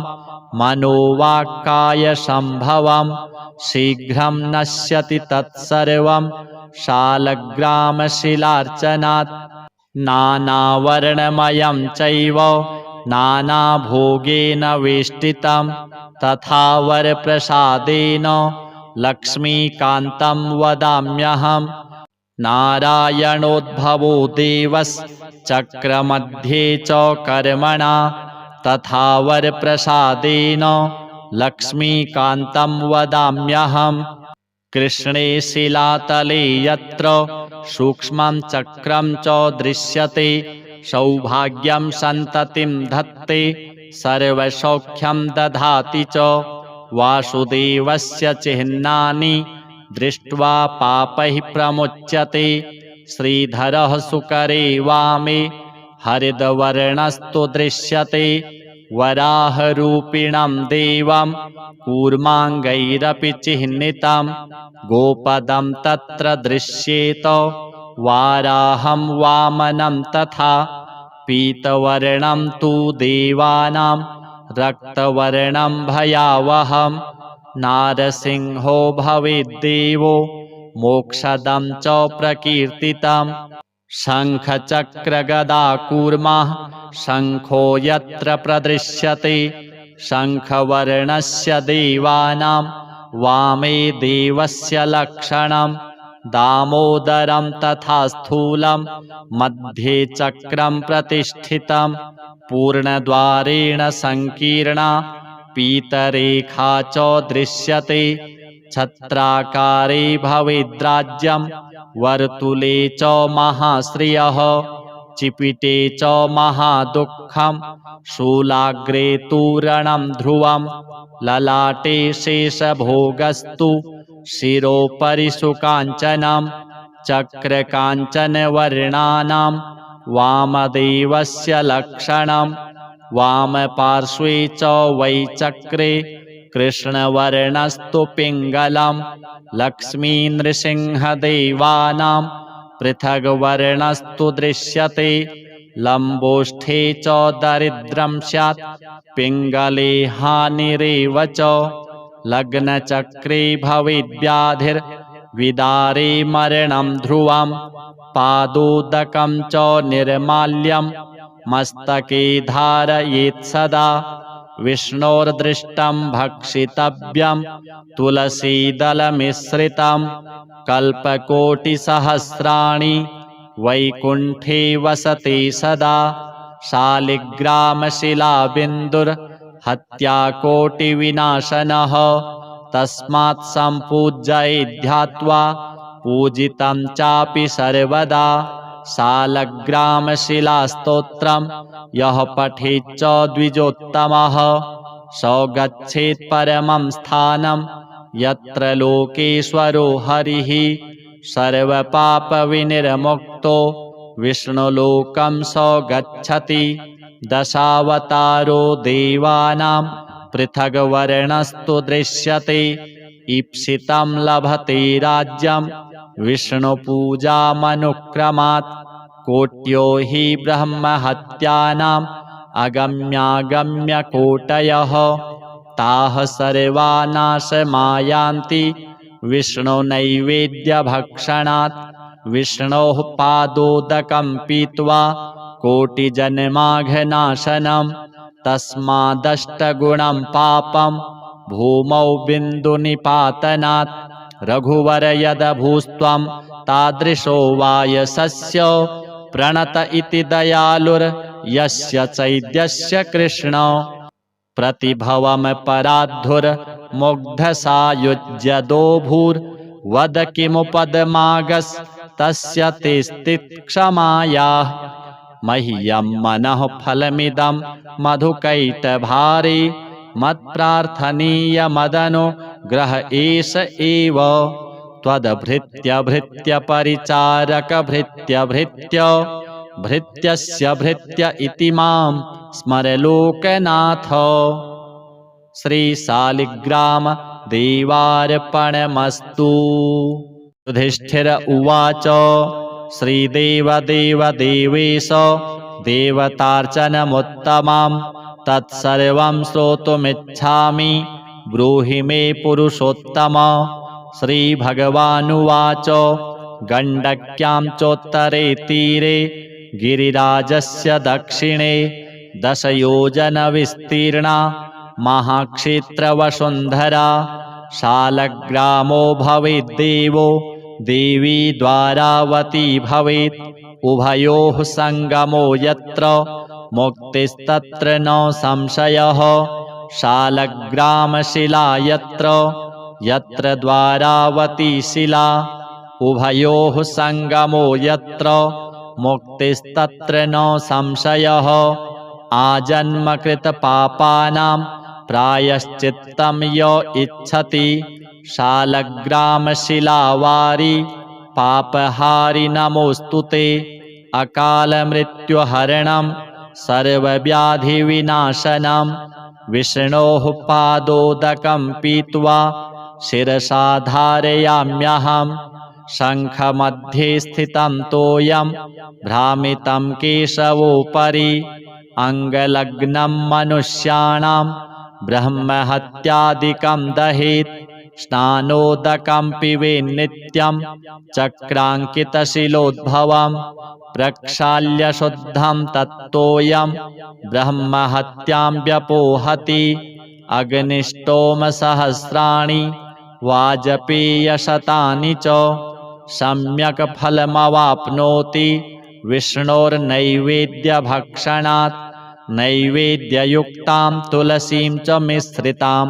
मनोवाक्कायसम्भवं शीघ्रं नश्यति तत्सर्वं शालग्रामशिलार्चनात्। नानावर्णमयं चैव नानाभोगेन वेष्टितं तथा वरप्रसादेन लक्ष्मीकान्तं वदाम्यहम्। नारायणोद्भवो देवश्चक्रमध्ये च कर्मणा तथा वरप्रसादेन लक्ष्मीकान्तं वदाम्यहम्। कृष्णे शिलातले यत्र सूक्ष्मं चक्रं च दृश्यते सौभाग्यं सन्ततिं धत्ते सर्वसौख्यं दधाति च। वासुदेवस्य चिह्नानि दृष्ट्वा पापैः प्रमुच्यते। श्रीधरः सुकरे वामे हरिद्वर्णस्तु दृश्यते। वराहरूपिणं देवं कूर्माङ्गैरपि चिह्नितं गोपदं तत्र दृश्येत वाराहं वामनं तथा। पीतवर्णं तु देवानां रक्तवर्णं भयावहं नारसिंहो भवेद्देवो मोक्षदं च प्रकीर्तितं। शङ्खचक्रगदाकूर्मः शङ्खो यत्र प्रदृश्यते शङ्खवर्णस्य देवानां वामे देवस्य लक्षणं। दामोदरं तथा स्थूलं मध्ये चक्रं प्रतिष्ठितं पूर्णद्वारेण संकीर्णा पीतरेखा च दृश्यते। छत्राकारे भवेद्राज्यं वर्तुले च महाश्रियः चिपिटे च महादुःखं शूलाग्रे तूरणं ध्रुवं ललाटे शेषभोगस्तु शिरोपरि सुकाञ्चनं। चक्रकाञ्चनवर्णानां वामदेवस्य लक्षणं वामपार्श्वे च वै चक्रे कृष्णवर्णस्तु पिङ्गलं। लक्ष्मीनृसिंहदेवानां पृथग्वर्णस्तु दृश्यते। लम्बोष्ठे च दरिद्रं स्यात् पिङ्गले हानिरेव च। लग्नचक्रे भवेद्व्याधिर्विदारे मरणं ध्रुवं। पादोदकं च निर्माल्यं मस्तके धारयेत् सदा। विष्णोर्दृष्टं भक्षितव्यं तुलसीदलमिश्रितं। कल्पकोटिसहस्राणि वैकुण्ठे वसते सदा। शालिग्रामशिलाबिन्दुर्हत्याकोटिविनाशनः तस्मात् सम्पूज्येत् ध्यात्वा पूजितं चापि सर्वदा। शालग्रामशिलास्तोत्रं यः पठेच्च द्विजोत्तमः स गच्छेत् परमं स्थानं यत्र लोकेश्वरो हरिः। सर्वपापविनिर्मुक्तो विष्णुलोकं स गच्छति। दशावतारो देवानां पृथग्वर्णस्तु दृश्यते। ईप्सितं लभते राज्यं विष्णुपूजामनुक्रमात्। कोट्यो हि ब्रह्महत्यानाम् अगम्यागम्यकोटयः ताः सर्वा नाशमायान्ति विष्णुनैवेद्यभक्षणात्। विष्णोः पादोदकं पीत्वा कोटिजन्माघनाशनं तस्मादष्टगुणं पापं भूमौ बिन्दुनिपातनात्। रघुवर यदभूस्त्वं तादृशो वायसस्य प्रणत इति दयालुर्यस्य चैद्यस्य कृष्ण। प्रतिभवं पराद्धुर्मुग्धसायुज्यदोभूर्वद किमुपदमागस्तस्य ते स्थित्क्षमायाः। मह्यं मनः फलमिदं मधुकैटभारे मत्प्रार्थनीयमदनो ग्रह एष एव त्वद्भृत्यभृत्यपरिचारकभृत्यभृत्य भृत्यस्य भृत्य इति मां स्मर लोकनाथ। श्रीशालिग्राम देवार्पणमस्तु। युधिष्ठिर उवाच श्रीदेवदेव देवेश देवतार्चनमुत्तमं तत्सर्वं श्रोतुमिच्छामि ब्रूहि मे पुरुषोत्तम। श्रीभगवानुवाच गण्डक्यां चोत्तरे तीरे गिरिराजस्य दक्षिणे 10 योजनविस्तीर्णा महाक्षेत्रवसुन्धरा शालग्रामो भवेद्देवो देवी द्वारावती भवेत् उभयोः सङ्गमो यत्र मुक्तिस्तत्र न संशयः। शालग्रामशिला यत्र यत्र द्वारावती शिला उभयोः सङ्गमो यत्र मुक्तिस्तत्र न संशयः। आजन्मकृतपापानां प्रायश्चित्तं य इच्छति शालग्रामशिलावारि पापहारि नमोऽस्तु ते। अकालमृत्युहरणं सर्वव्याधिविनाशनं विष्णोः पादोदकं पीत्वा शिरसा धारयाम्यहं। शङ्खमध्ये स्थितं तोयं भ्रामितं केशवोपरि अङ्गलग्नं मनुष्याणां ब्रह्महत्यादिकं दहेत्। स्नानोदकं पिबेन्नित्यं चक्राङ्कितशिलोद्भवं प्रक्षाल्य शुद्धं तत्तोयं ब्रह्महत्यां व्यपोहति। अग्निष्टोमसहस्राणि वाजपेयशतानि च सम्यक् फलमवाप्नोति विष्णोर्नैवेद्यभक्षणात्। नैवेद्ययुक्तां तुलसीं च मिश्रितां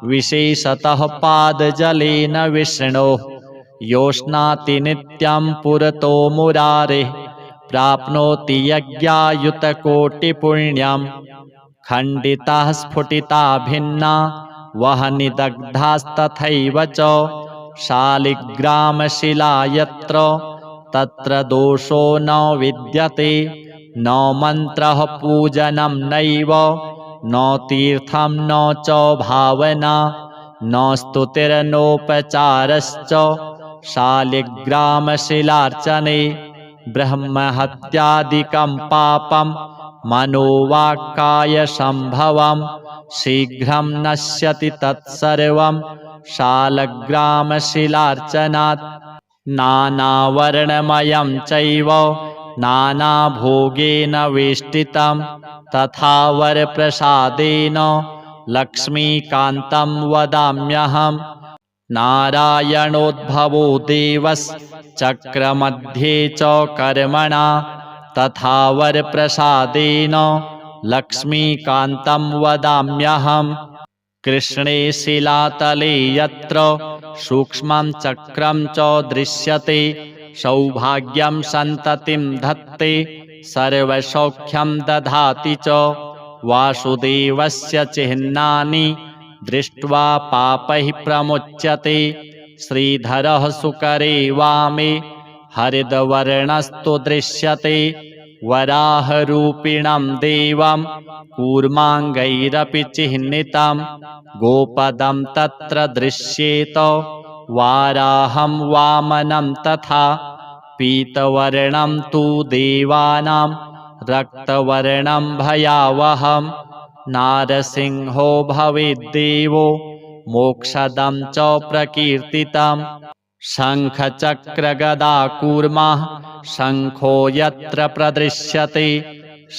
विशेषतः पादजलेन विष्णोः योष्णाति नित्यं पुरतो मुरारेः प्राप्नोति यज्ञायुतकोटिपुण्यं। खण्डिताः स्फुटिता भिन्ना वह्निदग्धास्तथैव च शालिग्रामशिला यत्र तत्र दोषो न विद्यते। न मन्त्रः पूजनं नैव न तीर्थं न च भावना न स्तुतिर्नोपचारश्च शालिग्रामशिलार्चने। ब्रह्महत्यादिकं पापं मनोवाक्कायसम्भवं शीघ्रं नश्यति तत्सर्वं शालग्रामशिलार्चनात्। नानावर्णमयं चैव नानाभोगेन वेष्टितं तथा वरप्रसादेन लक्ष्मीकान्तं वदाम्यहं। नारायणोद्भवो देवश्चक्रमध्ये च कर्मणा तथा वरप्रसादेन लक्ष्मीकान्तं वदाम्यहं। कृष्णे शिलातले यत्र सूक्ष्मं चक्रं च दृश्यते सौभाग्यं सन्ततिं धत्ते सर्वसौख्यं दधाति च। वासुदेवस्य चिह्नानि दृष्ट्वा पापैः प्रमुच्यते। श्रीधरः सुकरे वामे हरिद्वर्णस्तु दृश्यते। वराहरूपिणं देवं कूर्माङ्गैरपि चिह्नितं गोपदं तत्र दृश्येत। वाराहं वामनं तथा पीतवर्णं तु देवानां रक्तवर्णं भयावहं। नारसिंहो भवेद्देवो मोक्षदं च प्रकीर्तितं। शङ्खचक्रगदाकूर्मः शङ्खो यत्र प्रदृश्यते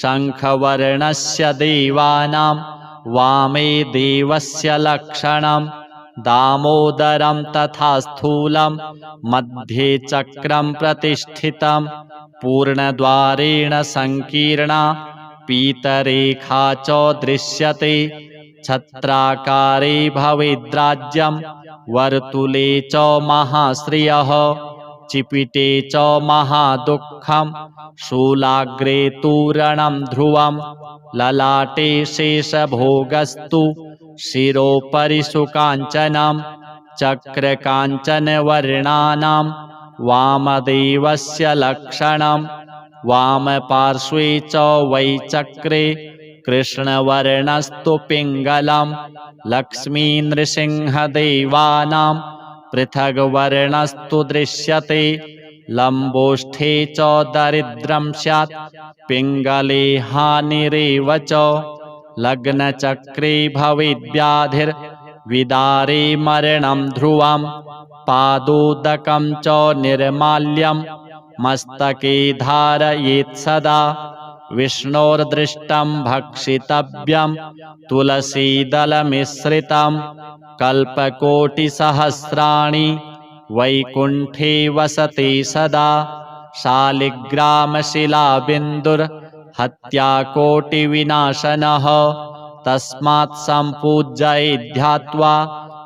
शङ्खवर्णस्य देवानां वामे देवस्य लक्षणं। दामोदरं तथा स्थूलं मध्ये चक्रं प्रतिष्ठितं पूर्णद्वारेण संकीर्णा पीतरेखा च दृश्यते। छत्राकारे भवेद्राज्यं वर्तुले च महाश्रियः। चिपिटे च महादुःखं शूलाग्रे तूरणं ध्रुवं ललाटे शेषभोगस्तु शिरोपरि सुकाञ्चनं चक्रकाञ्चनवर्णानां वामदेवस्य लक्षणं वामपार्श्वे च वै चक्रे कृष्णवर्णस्तु पिङ्गलं लक्ष्मीनृसिंहदेवानां पृथग्वर्णस्तु दृश्यते लम्बोष्ठे च दारिद्र्यं स्यात् पिङ्गले हानिरेव च लग्नचक्रे भवेद्व्याधिर्विदारे मरणं ध्रुवं पादोदकं च निर्माल्यं मस्तके धारयेत् सदा विष्णोर्दृष्टं भक्षितव्यं तुलसीदलमिश्रितं कल्पकोटिसहस्राणि वैकुण्ठे वसते सदा शालिग्रामशिलाबिन्दुर्हत्याकोटिविनाशनः तस्मात् सम्पूज्य ध्यात्वा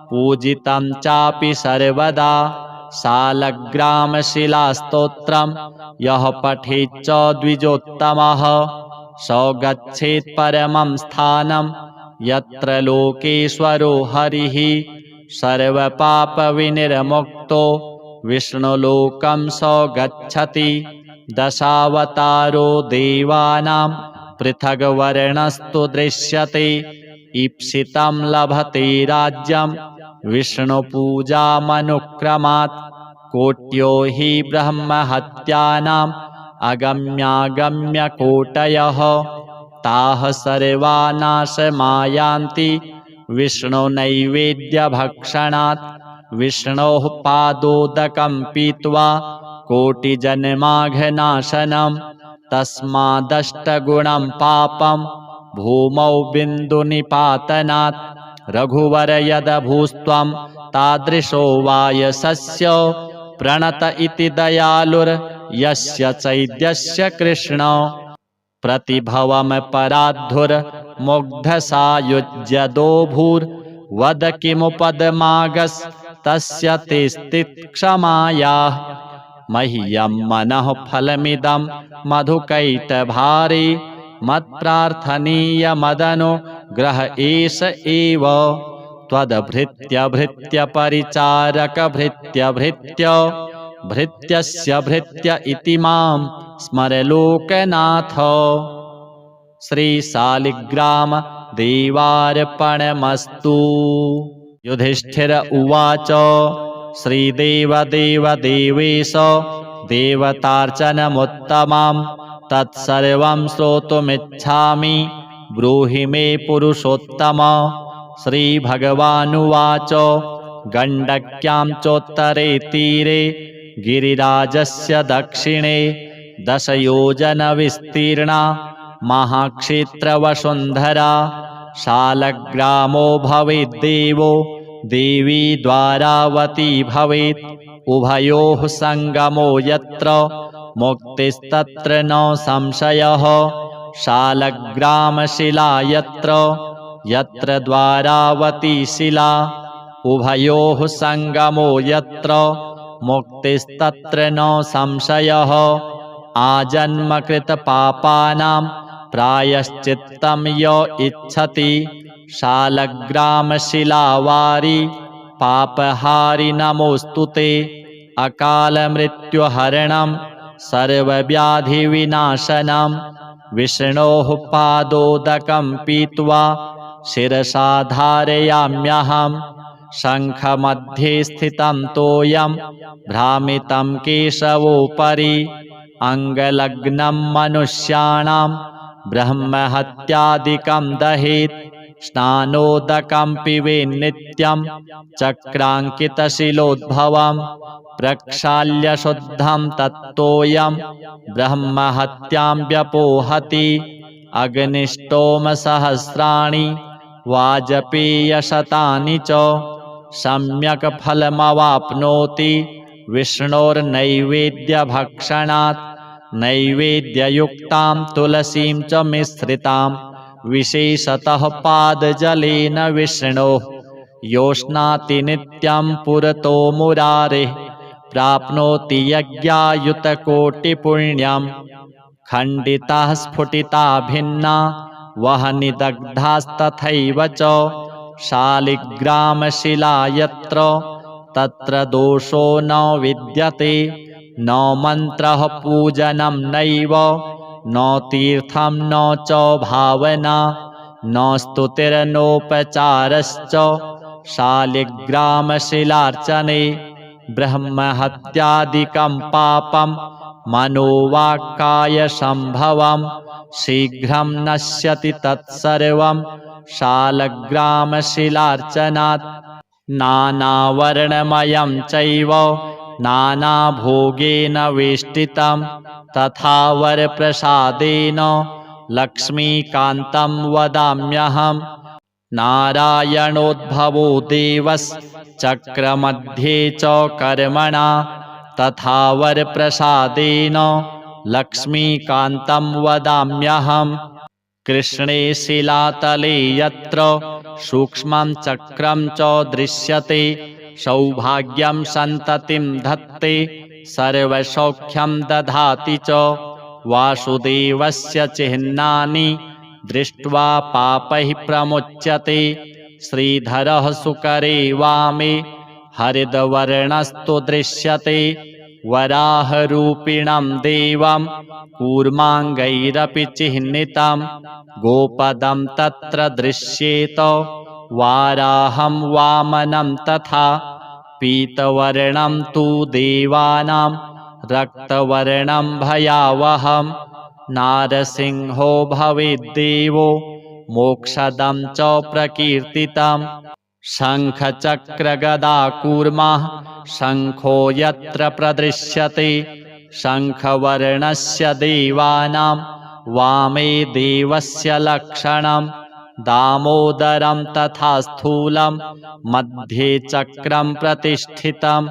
पूजितं चापि सर्वदा शालग्रामशिलास्तोत्रं यः पठेच्च द्विजोत्तमः स गच्छेत् परमं स्थानं यत्र लोकेश्वरो हरिः सर्वपापविनिर्मुक्तो विष्णुलोकं स गच्छति दशावतारो देवानां पृथग्वर्णस्तु दृश्यते ईप्सितं लभते राज्यं विष्णुपूजामनुक्रमात् कोट्यो हि ब्रह्महत्यानाम् अगम्यागम्यकोटयः ताः सर्वा नाशमायान्ति विष्णुनैवेद्यभक्षणात् विष्णोः पादोदकं पीत्वा कोटिजन्माघनाशनं तस्मादष्टगुणं पापं भूमौ बिन्दुनिपातनात् रघुवर यदभूस्त्वं तादृशो वायसस्य प्रणत इति दयालुर्यस्य चैद्यस्य कृष्ण प्रतिभवमपराद्धुर्मुग्धसायुज्यदो भूर्वद किमुपदमागस्तस्य तेस्तिक्षमायाः मह्यं मनः फलमिदं मधुकैटभारे मत्प्रार्थनीयमदनुग्रह एष एव त्वद्भृत्यभृत्यपरिचारकभृत्यभृत्य भृत्यस्य भृत्य इति मां स्मर लोकनाथ। श्रीशालिग्राम देवार्पणमस्तु। युधिष्ठिर उवाच श्रीदेवदेव देवेश देवतार्चनमुत्तमं तत्सर्वं श्रोतुमिच्छामि ब्रूहि मे पुरुषोत्तम। श्रीभगवानुवाच गण्डक्यां चोत्तरे तीरे गिरिराजस्य दक्षिणे 10 योजनविस्तीर्णा महाक्षेत्रवसुन्धरा शालग्रामो भवेद्देवो देवी द्वारावती भवेत् उभयोः सङ्गमो यत्र मुक्तिस्तत्र न संशयः शालग्रामशिला यत्र द्वारावती शिला उभयोः सङ्गमो यत्र मुक्तिस्तत्र न संशयः आजन्मकृतपापानां प्रायश्चित्तं य इच्छति शालग्रामशिलावारि पापहारि नमोऽस्तु ते। अकालमृत्युहरणं सर्वव्याधिविनाशनं विष्णोः पादोदकं पीत्वा शिरसा धारयाम्यहम्। शङ्खमध्ये स्थितं तोयं भ्रामितं केशवोपरि अङ्गलग्नं मनुष्याणां ब्रह्महत्यादिकं दहेत्। स्नानोदकं पिबेन्नित्यं चक्राङ्कितशिलोद्भवं प्रक्षाल्य शुद्धं तत्तोयं ब्रह्महत्यां व्यपोहति। अग्निष्टोमसहस्राणि वाजपेयशतानि च सम्यक् फलमवाप्नोति विष्णोर्नैवेद्यभक्षणात्। नैवेद्ययुक्तां तुलसीं च मिश्रितां विशेषतः पादजलेन विष्णोः योष्णाति नित्यं पुरतो मुरारेः प्राप्नोति यज्ञायुतकोटिपुण्यम् खण्डिताः स्फुटिता भिन्ना वह्निदग्धास्तथैव च शालिग्रामशिला यत्र तत्र दोषो न विद्यते न मन्त्रः पूजनं नैव न तीर्थं न च भावना न स्तुतिर्नोपचारश्च शालिग्रामशिलार्चने ब्रह्महत्यादिकं पापं मनोवाक्कायसम्भवं शीघ्रं नश्यति तत्सर्वं शालग्रामशिलार्चनात् नानावर्णमयं चैव नानाभोगेन वेष्टितं तथा वरप्रसादेन लक्ष्मीकान्तं वदाम्यहम् नारायणोद्भवो देवश्चक्रमध्ये च कर्मणा तथा वरप्रसादेन लक्ष्मीकान्तं वदाम्यहम् कृष्णे शिलातले यत्र सूक्ष्मं चक्रं च दृश्यते सौभाग्यं सन्ततिं धत्ते सर्वसौख्यं दधाति च वासुदेवस्य चिह्नानि दृष्ट्वा पापैः प्रमुच्यते श्रीधरः सुकरे वामे हरिद्वर्णस्तु दृश्यते वराहरूपिणं देवं कूर्माङ्गैरपि चिह्नितं गोपदं तत्र दृश्येत वाराहं वामनं तथा पीतवर्णं तु देवानां रक्तवर्णं भयावहं नारसिंहो भवेद्देवो मोक्षदं च प्रकीर्तितं शङ्खचक्रगदाकूर्मः शङ्खो यत्र प्रदृश्यते शङ्खवर्णस्य देवानां वामे देवस्य लक्षणं दामोदरं तथा स्थूलं मध्ये चक्रं प्रतिष्ठितं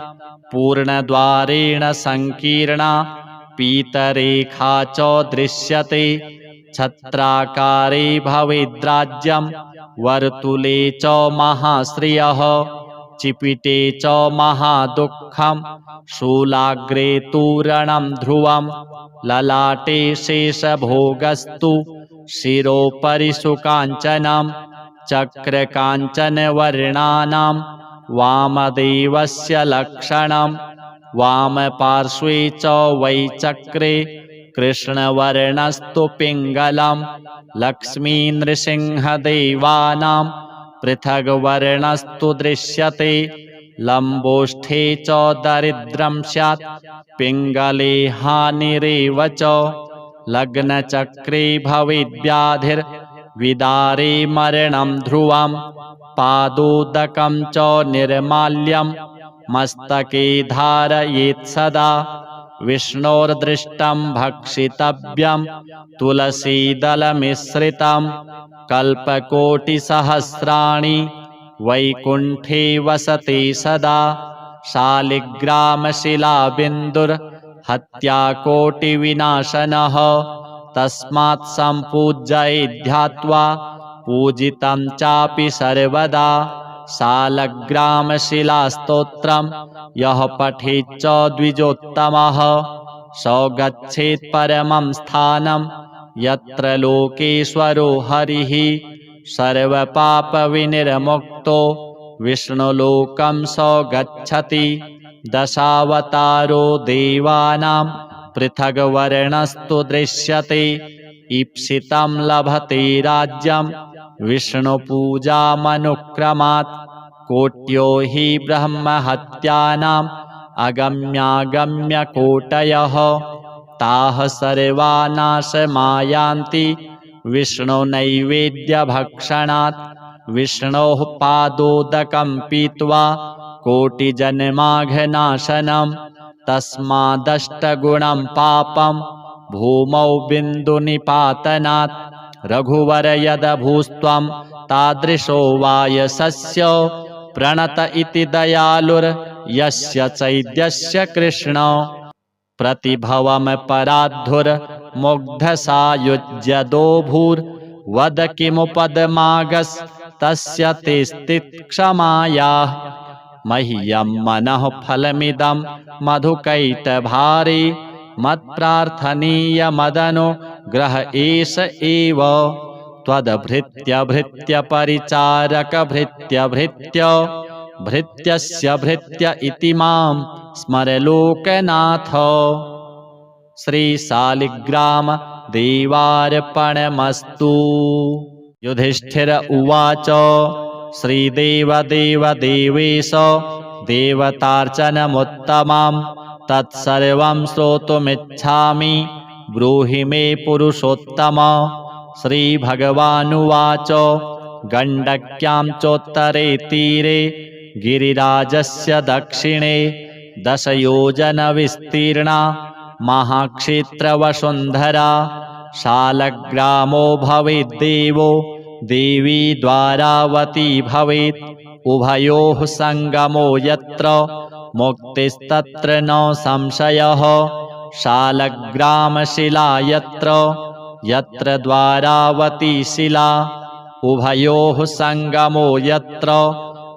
पूर्णद्वारेण संकीर्णा पीतरेखा च दृश्यते छत्राकारे भवेद्राज्यं वर्तुले च महाश्रियः चिपिटे च महादुःखं शूलाग्रे तूरणं ध्रुवं ललाटे शेषभोगस्तु शिरोपरि सुकाञ्चनं चक्रकाञ्चनवर्णानां वामदेवस्य लक्षणं वामपार्श्वे च वै चक्रे कृष्णवर्णस्तु पिङ्गलं लक्ष्मीनृसिंहदेवानां पृथग्वर्णस्तु दृश्यते लम्बोष्ठे च दरिद्रं स्यात् पिङ्गले हानिरेव च लग्नचक्रे भवेद्व्याधिर्विदारे मरणं ध्रुवं पादोदकं च निर्माल्यं मस्तके धारयेत् सदा विष्णोर्दृष्टं भक्षितव्यं तुलसीदलमिश्रितं कल्पकोटिसहस्राणि वैकुण्ठे वसते सदा शालिग्रामशिलाबिन्दुर्हत्याकोटिविनाशनः तस्मात् सम्पूज्येद्ध्यात्वा पूजितं चापि सर्वदा शालग्रामशिलास्तोत्रं यः पठेच्च द्विजोत्तमः स गच्छेत् परमं स्थानं यत्र लोकेश्वरो हरिः सर्वपापविनिर्मुक्तो विष्णुलोकं स गच्छति दशावतारो देवानां पृथग्वर्णस्तु दृश्यते ईप्सितं लभते राज्यं विष्णुपूजामनुक्रमात् कोट्यो हि ब्रह्महत्यानाम् अगम्यागम्यकोटयः ताः सर्वा नाशमायान्ति विष्णुनैवेद्यभक्षणात् विष्णोः पादोदकं पीत्वा कोटिजन्माघनाशनं तस्मादष्टगुणं पापं भूमौ बिन्दुनिपातनात् रघुवर यदभूस्त्वं तादृशो वायसस्य प्रणत इति दयालुर्यस्य चैद्यस्य कृष्ण प्रतिभवमपराद्धुर्मुग्धसायुज्यदोभूर्वद किमुपदमागस्तस्य ते स्थित्क्षमायाः मह्यं मनः फलमिदं मधुकैटभारे मत्प्रार्थनीयमदनुग्रह एष एव त्वद्भृत्यभृत्यपरिचारकभृत्यभृत्य भृत्यस्य भृत्य इति मां स्मर लोकनाथ। श्रीशालिग्राम देवार्पणमस्तु। युधिष्ठिर उवाच श्रीदेवदेवदेवेश देवतार्चनमुत्तमं तत्सर्वं श्रोतुमिच्छामि ब्रूहि मे पुरुषोत्तम। श्रीभगवानुवाच गण्डक्यां चोत्तरे तीरे गिरिराजस्य दक्षिणे 10 योजनविस्तीर्णा महाक्षेत्रवसुन्धरा शालग्रामो भवेद्देवो देवी द्वारावती भवेत् उभयोः सङ्गमो यत्र मुक्तिस्तत्र न संशयः शालग्रामशिला यत्र द्वारावती शिला उभयोः सङ्गमो यत्र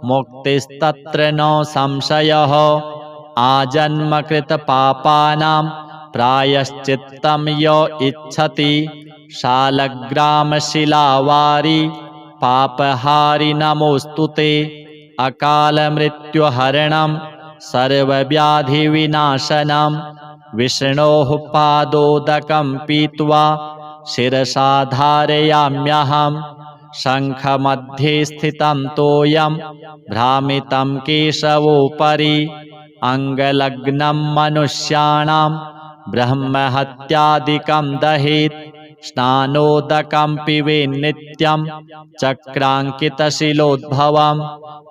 मुक्तिस्तत्र न संशयः आजन्मकृतपापानां प्रायश्चित्तं य इच्छति शालग्रामशिलावारि पापहारि नमोऽस्तु ते। अकालमृत्युहरणं सर्वव्याधिविनाशनं विष्णोः पादोदकं पीत्वा शिरसा धारयाम्यहम्। शङ्खमध्ये स्थितं तोयं भ्रामितं केशवोपरि अङ्गलग्नं मनुष्याणां ब्रह्महत्यादिकं दहेत् स्नानोदकं पिबेन्नित्यं चक्राङ्कितशिलोद्भवं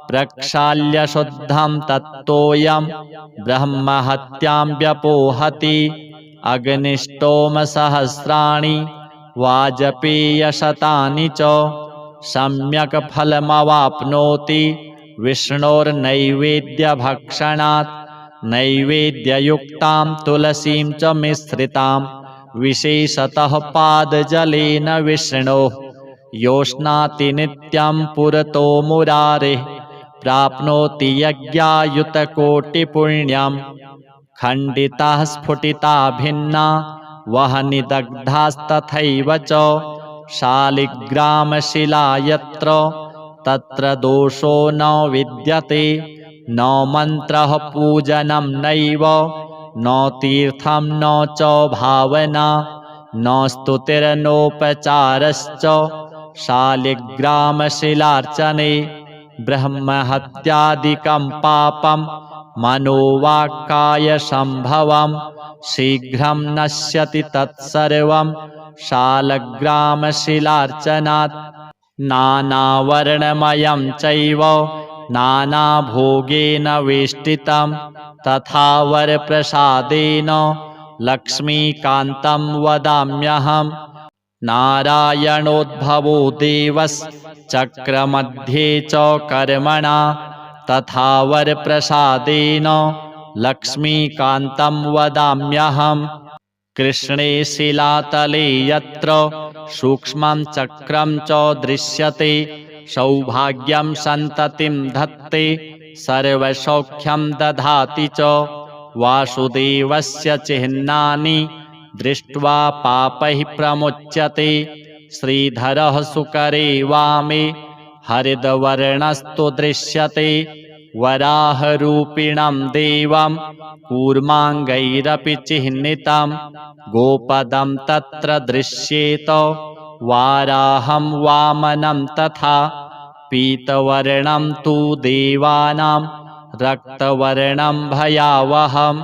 प्रक्षाल्य शुद्धं तत्तोयं ब्रह्महत्यां व्यपोहति। अग्निष्टोमसहस्राणि वाजपेयशतानि च सम्यक् फलमवाप्नोति विष्णोर्नैवेद्यभक्षणात्। नैवेद्ययुक्तां तुलसीं च मिश्रितां विशेषतः पादजलेन विष्णोः योष्णाति नित्यं पुरतो मुरारेः प्राप्नोति यज्ञायुतकोटिपुण्यं। खण्डिताः स्फुटिता भिन्ना वह्निदग्धास्तथैव च शालिग्रामशिला यत्र तत्र दोषो न विद्यते न मन्त्रः पूजनं नैव न तीर्थं न च भावना न स्तुतिर्नोपचारश्च शालिग्रामशिलार्चने। ब्रह्महत्यादिकं पापं मनोवाक्कायसम्भवं शीघ्रं नश्यति तत्सर्वं शालग्रामशिलार्चनात्। नानावर्णमयं चैव नानाभोगेन वेष्टितं तथा वरप्रसादेन लक्ष्मीकान्तं वदाम्यहम्। नारायणोद्भवो देवश्चक्रमध्ये च कर्मणा तथा वरप्रसादेन लक्ष्मीकान्तं वदाम्यहम्। कृष्णे शिलातले यत्र सूक्ष्मं चक्रं च दृश्यते सौभाग्यं सन्ततिं धत्ते सर्वसौख्यं दधाति च। वासुदेवस्य चिह्नानि दृष्ट्वा पापैः प्रमुच्यते। श्रीधरः सुकरे वामे हरिद्वर्णस्तु दृश्यते। वराहरूपिणं देवं कूर्माङ्गैरपि चिह्नितं गोपदं तत्र दृश्येत वाराहं वामनं तथा। पीतवर्णं तु देवानां रक्तवर्णं भयावहं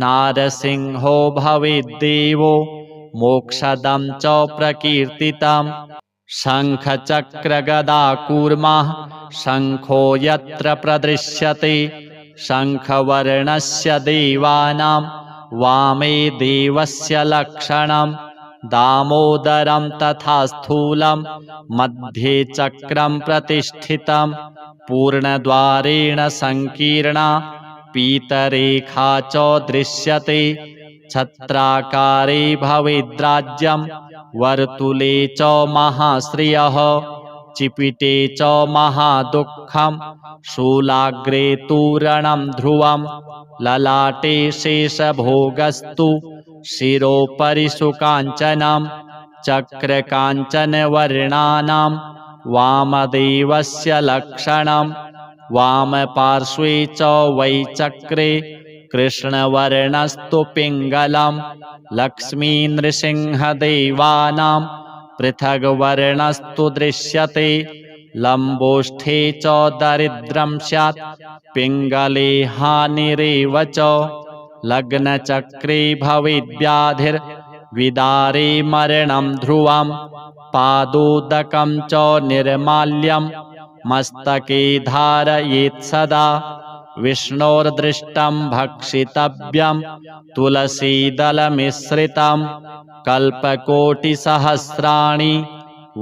नारसिंहो भवेद्देवो मोक्षदं च प्रकीर्तितं। शङ्खचक्रगदाकूर्मः शङ्खो यत्र प्रदृश्यते शङ्खवर्णस्य देवानां वामे देवस्य लक्षणं। दामोदरं तथा स्थूलं मध्ये चक्रं प्रतिष्ठितं पूर्णद्वारेण संकीर्णा पीतरेखा च दृश्यते। छत्राकारे भवेद्राज्यं वर्तुले च महाश्रियः चिपिटे च महादुःखं शूलाग्रे तूरणं ध्रुवं ललाटे शेषभोगस्तु शिरोपरि सुकाञ्चनं चक्रकाञ्चनवर्णानां वामदेवस्य लक्षणं वामपार्श्वे च वै चक्रे कृष्णवर्णस्तु पिङ्गलं लक्ष्मीनृसिंहदेवानां पृथग्वर्णस्तु दृश्यते लम्बोष्ठे च दरिद्रं स्यात् पिङ्गले हानिरेव च लग्नचक्रे भवेद्व्याधिर्विदारे मरणं ध्रुवं पादोदकं च निर्माल्यं मस्तके धारयेत् सदा विष्णोर्दृष्टं भक्षितव्यं तुलसीदलमिश्रितं कल्पकोटिसहस्राणि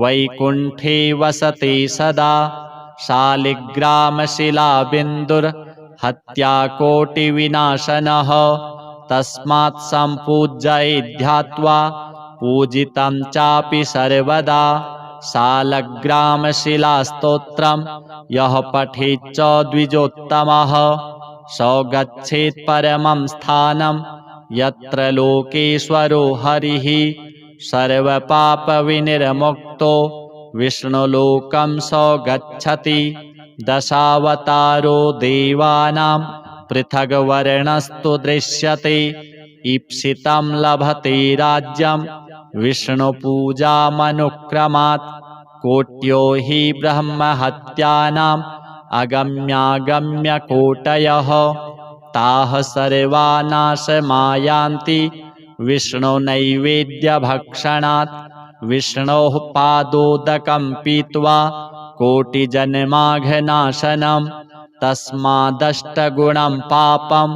वैकुण्ठे वसते सदा शालिग्रामशिलाबिन्दुर्हत्याकोटिविनाशनः तस्मात् सम्पूज्येद्ध्यात्वा पूजितं चापि सर्वदा शालग्रामशिलास्तोत्रं यः पठेच्च द्विजोत्तमः स गच्छेत् परमं स्थानं यत्र लोकेश्वरो हरिः सर्वपापविनिर्मुक्तो विष्णुलोकं स गच्छति दशावतारो देवानां पृथग्वर्णस्तु दृश्यते ईप्सितं लभते राज्यं विष्णुपूजामनुक्रमात् कोट्यो हि ब्रह्महत्यानाम् अगम्यागम्यकोटयः ताः सर्वा नाशमायान्ति विष्णुनैवेद्यभक्षणात् विष्णोः पादोदकं पीत्वा कोटिजन्माघनाशनं तस्मादष्टगुणं पापं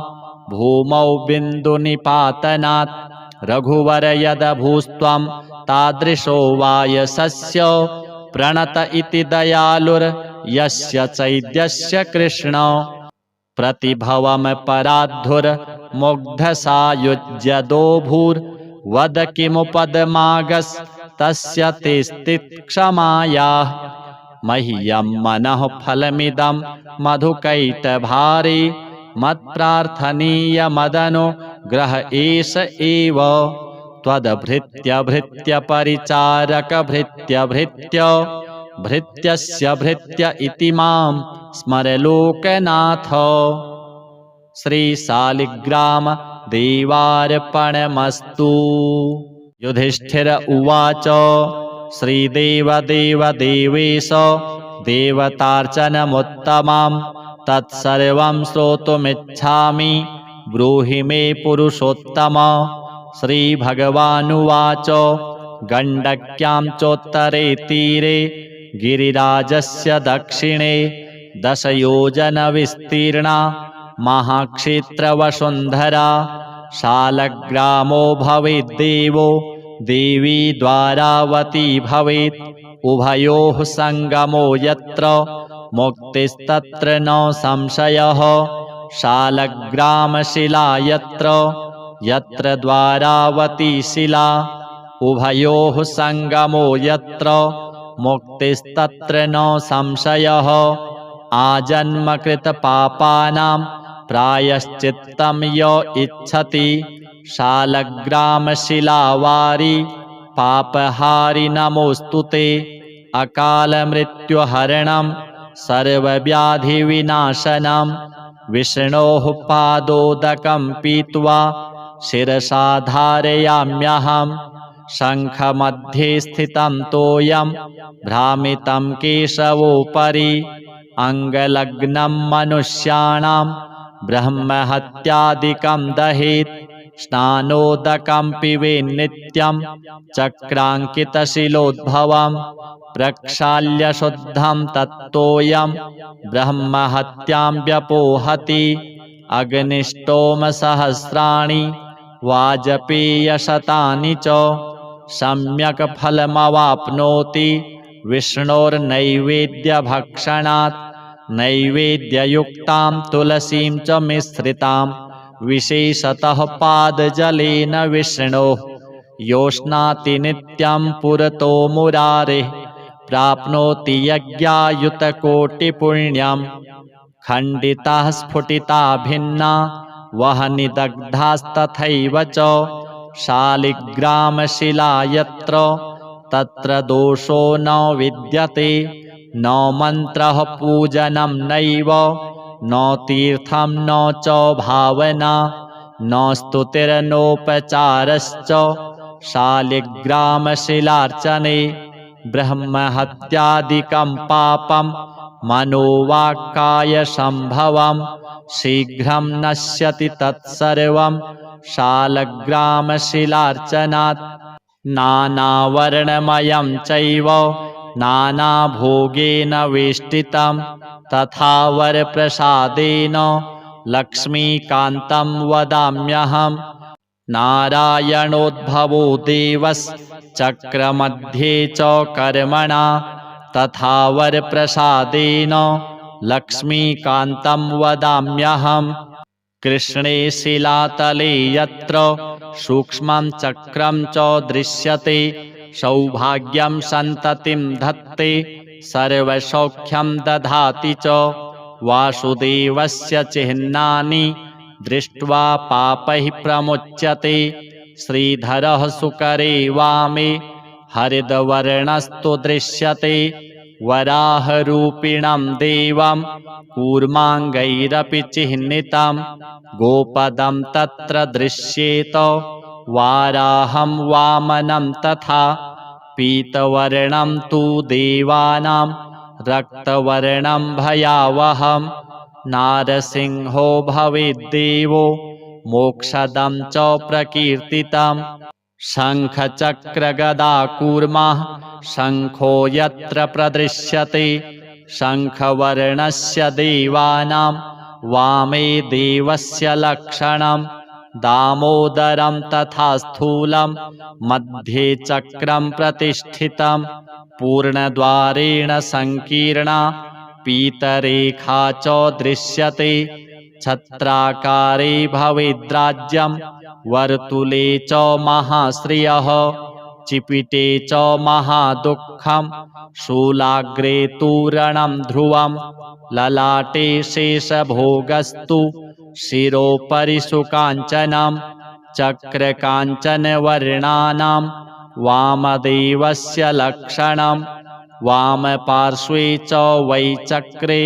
भूमौ बिन्दुनिपातनात् रघुवर यदभूस्त्वं तादृशो वायसस्य प्रणत इति दयालुर्यस्य चैद्यस्य कृष्ण प्रतिभवमपराधुर्मुग्धसायुज्यदोभूर्वद किमुपदमागस्तस्य तेस्तिक्षमायाः मह्यं मनः फलमिदं मधुकैटभारे मत्प्रार्थनीयमदनुग्रह एष एव त्वद्भृत्यभृत्यपरिचारकभृत्यभृत्य भृत्यस्य भृत्य इति मां स्मर लोकनाथ। श्रीशालिग्राम देवार्पणमस्तु। युधिष्ठिर उवाच श्रीदेवदेवदेवेश देवतार्चनमुत्तमं तत्सर्वं श्रोतुमिच्छामि ब्रूहि मे पुरुषोत्तम। श्रीभगवानुवाच गण्डक्यां चोत्तरे तीरे गिरिराजस्य दक्षिणे 10 योजनविस्तीर्णा महाक्षेत्रवसुन्धरा शालग्रामो भवेद्देवो देवी द्वारावती भवेत् उभयोः सङ्गमो यत्र मुक्तिस्तत्र न संशयः शालग्रामशिला यत्र द्वारावती शिला उभयोः सङ्गमो यत्र मुक्तिस्तत्र न संशयः आजन्मकृतपापानां प्रायश्चित्तं य इच्छति शालग्रामशिलावारि पापहारि नमोऽस्तु ते। अकालमृत्युहरणं सर्वव्याधिविनाशनं विष्णोः पादोदकं पीत्वा शिरसा धारयाम्यहम्। शङ्खमध्ये स्थितं तोयं भ्रामितं केशवोपरि अङ्गलग्नं मनुष्याणां ब्रह्महत्यादिकं दहेत्। स्नानोदकं पिबेन्नित्यं चक्राङ्कितशिलोद्भवं प्रक्षाल्य शुद्धं तत्तोयं ब्रह्महत्यां व्यपोहति। अग्निष्टोमसहस्राणि वाजपेयशतानि च सम्यक् फलमवाप्नोति विष्णोर्नैवेद्यभक्षणात्। नैवेद्ययुक्तां तुलसीं च मिश्रितां विशेषतः पादजलेन विष्णोः योष्णाति नित्यं पुरतो मुरारेः प्राप्नोति यज्ञायुतकोटिपुण्यम्। खण्डिताः स्फुटिता भिन्ना वह्निदग्धास्तथैव च। शालिग्रामशिला यत्र तत्र दोषो न विद्यते। न मन्त्रः पूजनं नैव न तीर्थं न च भावना न स्तुतिर्नोपचारश्च शालिग्रामशिलार्चने। ब्रह्महत्यादिकं पापं मनोवाक्कायसम्भवं शीघ्रं नश्यति तत्सर्वं शालग्रामशिलार्चनात्। नानावर्णमयं चैव नानाभोगेन वेष्टितं तथा वरप्रसादेन लक्ष्मीकान्तं वदाम्यहम्। नारायणोद्भवो देवश्चक्रमध्ये च कर्मणा तथा वरप्रसादेन लक्ष्मीकान्तं वदाम्यहम्। कृष्णे शिलातले यत्र सूक्ष्मं चक्रं च दृश्यते सौभाग्यं सन्ततिं धत्ते सर्वसौख्यं दधाति च। वासुदेवस्य चिह्नानि दृष्ट्वा पापैः प्रमुच्यते। श्रीधरः सुकरे वामे हरिद्वर्णस्तु दृश्यते। वराहरूपिणं देवं कूर्माङ्गैरपि चिह्नितं गोपदं तत्र दृश्येत वाराहं वामनं तथा। पीतवर्णं तु देवानां रक्तवर्णं भयावहं नारसिंहो भवेद्देवो मोक्षदं च प्रकीर्तितं। शङ्खचक्रगदाकूर्मः शङ्खो यत्र प्रदृश्यते शङ्खवर्णस्य देवानां वामे देवस्य लक्षणं। दामोदरं तथा स्थूलं मध्ये चक्रं प्रतिष्ठितं पूर्णद्वारेण संकीर्णा पीतरेखा च दृश्यते। छत्राकारे भवेद्राज्यं वर्तुले च महाश्रियः चिपिटे च महादुःखं शूलाग्रे तूरणं ध्रुवं ललाटे शेषभोगस्तु शिरोपरि सुकाञ्चनं। चक्रकाञ्चनवर्णानां वामदेवस्य लक्षणं वामपार्श्वे च वै चक्रे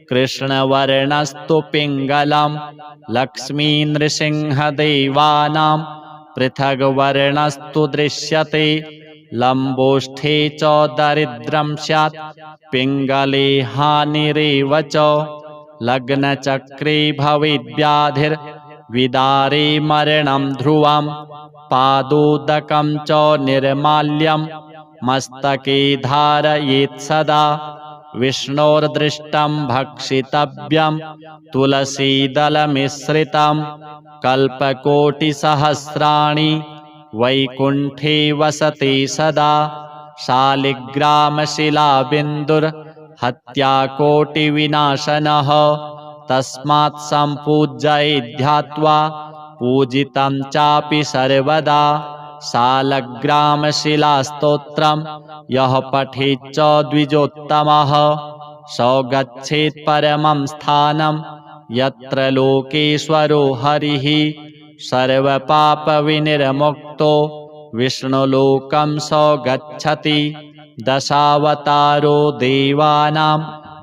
कृष्णवर्णस्तु पिङ्गलं। लक्ष्मीनृसिंहदेवानां पृथग्वर्णस्तु दृश्यते। लम्बोष्ठे च दरिद्रं स्यात् पिङ्गले हानिरेव च। लग्नचक्रे भवेद्व्याधिर्विदारे मरणं ध्रुवं पादोदकं च निर्माल्यं मस्तके धारयेत् सदा। विष्णोर्दृष्टं भक्षितव्यं तुलसीदलमिश्रितं कल्पकोटिसहस्राणि वैकुण्ठे वसते सदा। शालिग्रामशिलाबिन्दुर्हत्याकोटिविनाशनः तस्मात् सम्पूज्य ध्यात्वा पूजितं चापि सर्वदा। शालग्रामशिलास्तोत्रं यः पठेच्च द्विजोत्तमः स गच्छेत् परमं स्थानं यत्र लोकेश्वरो हरिः। सर्वपापविनिर्मुक्तो विष्णुलोकं स गच्छति। दशावतारो देवानां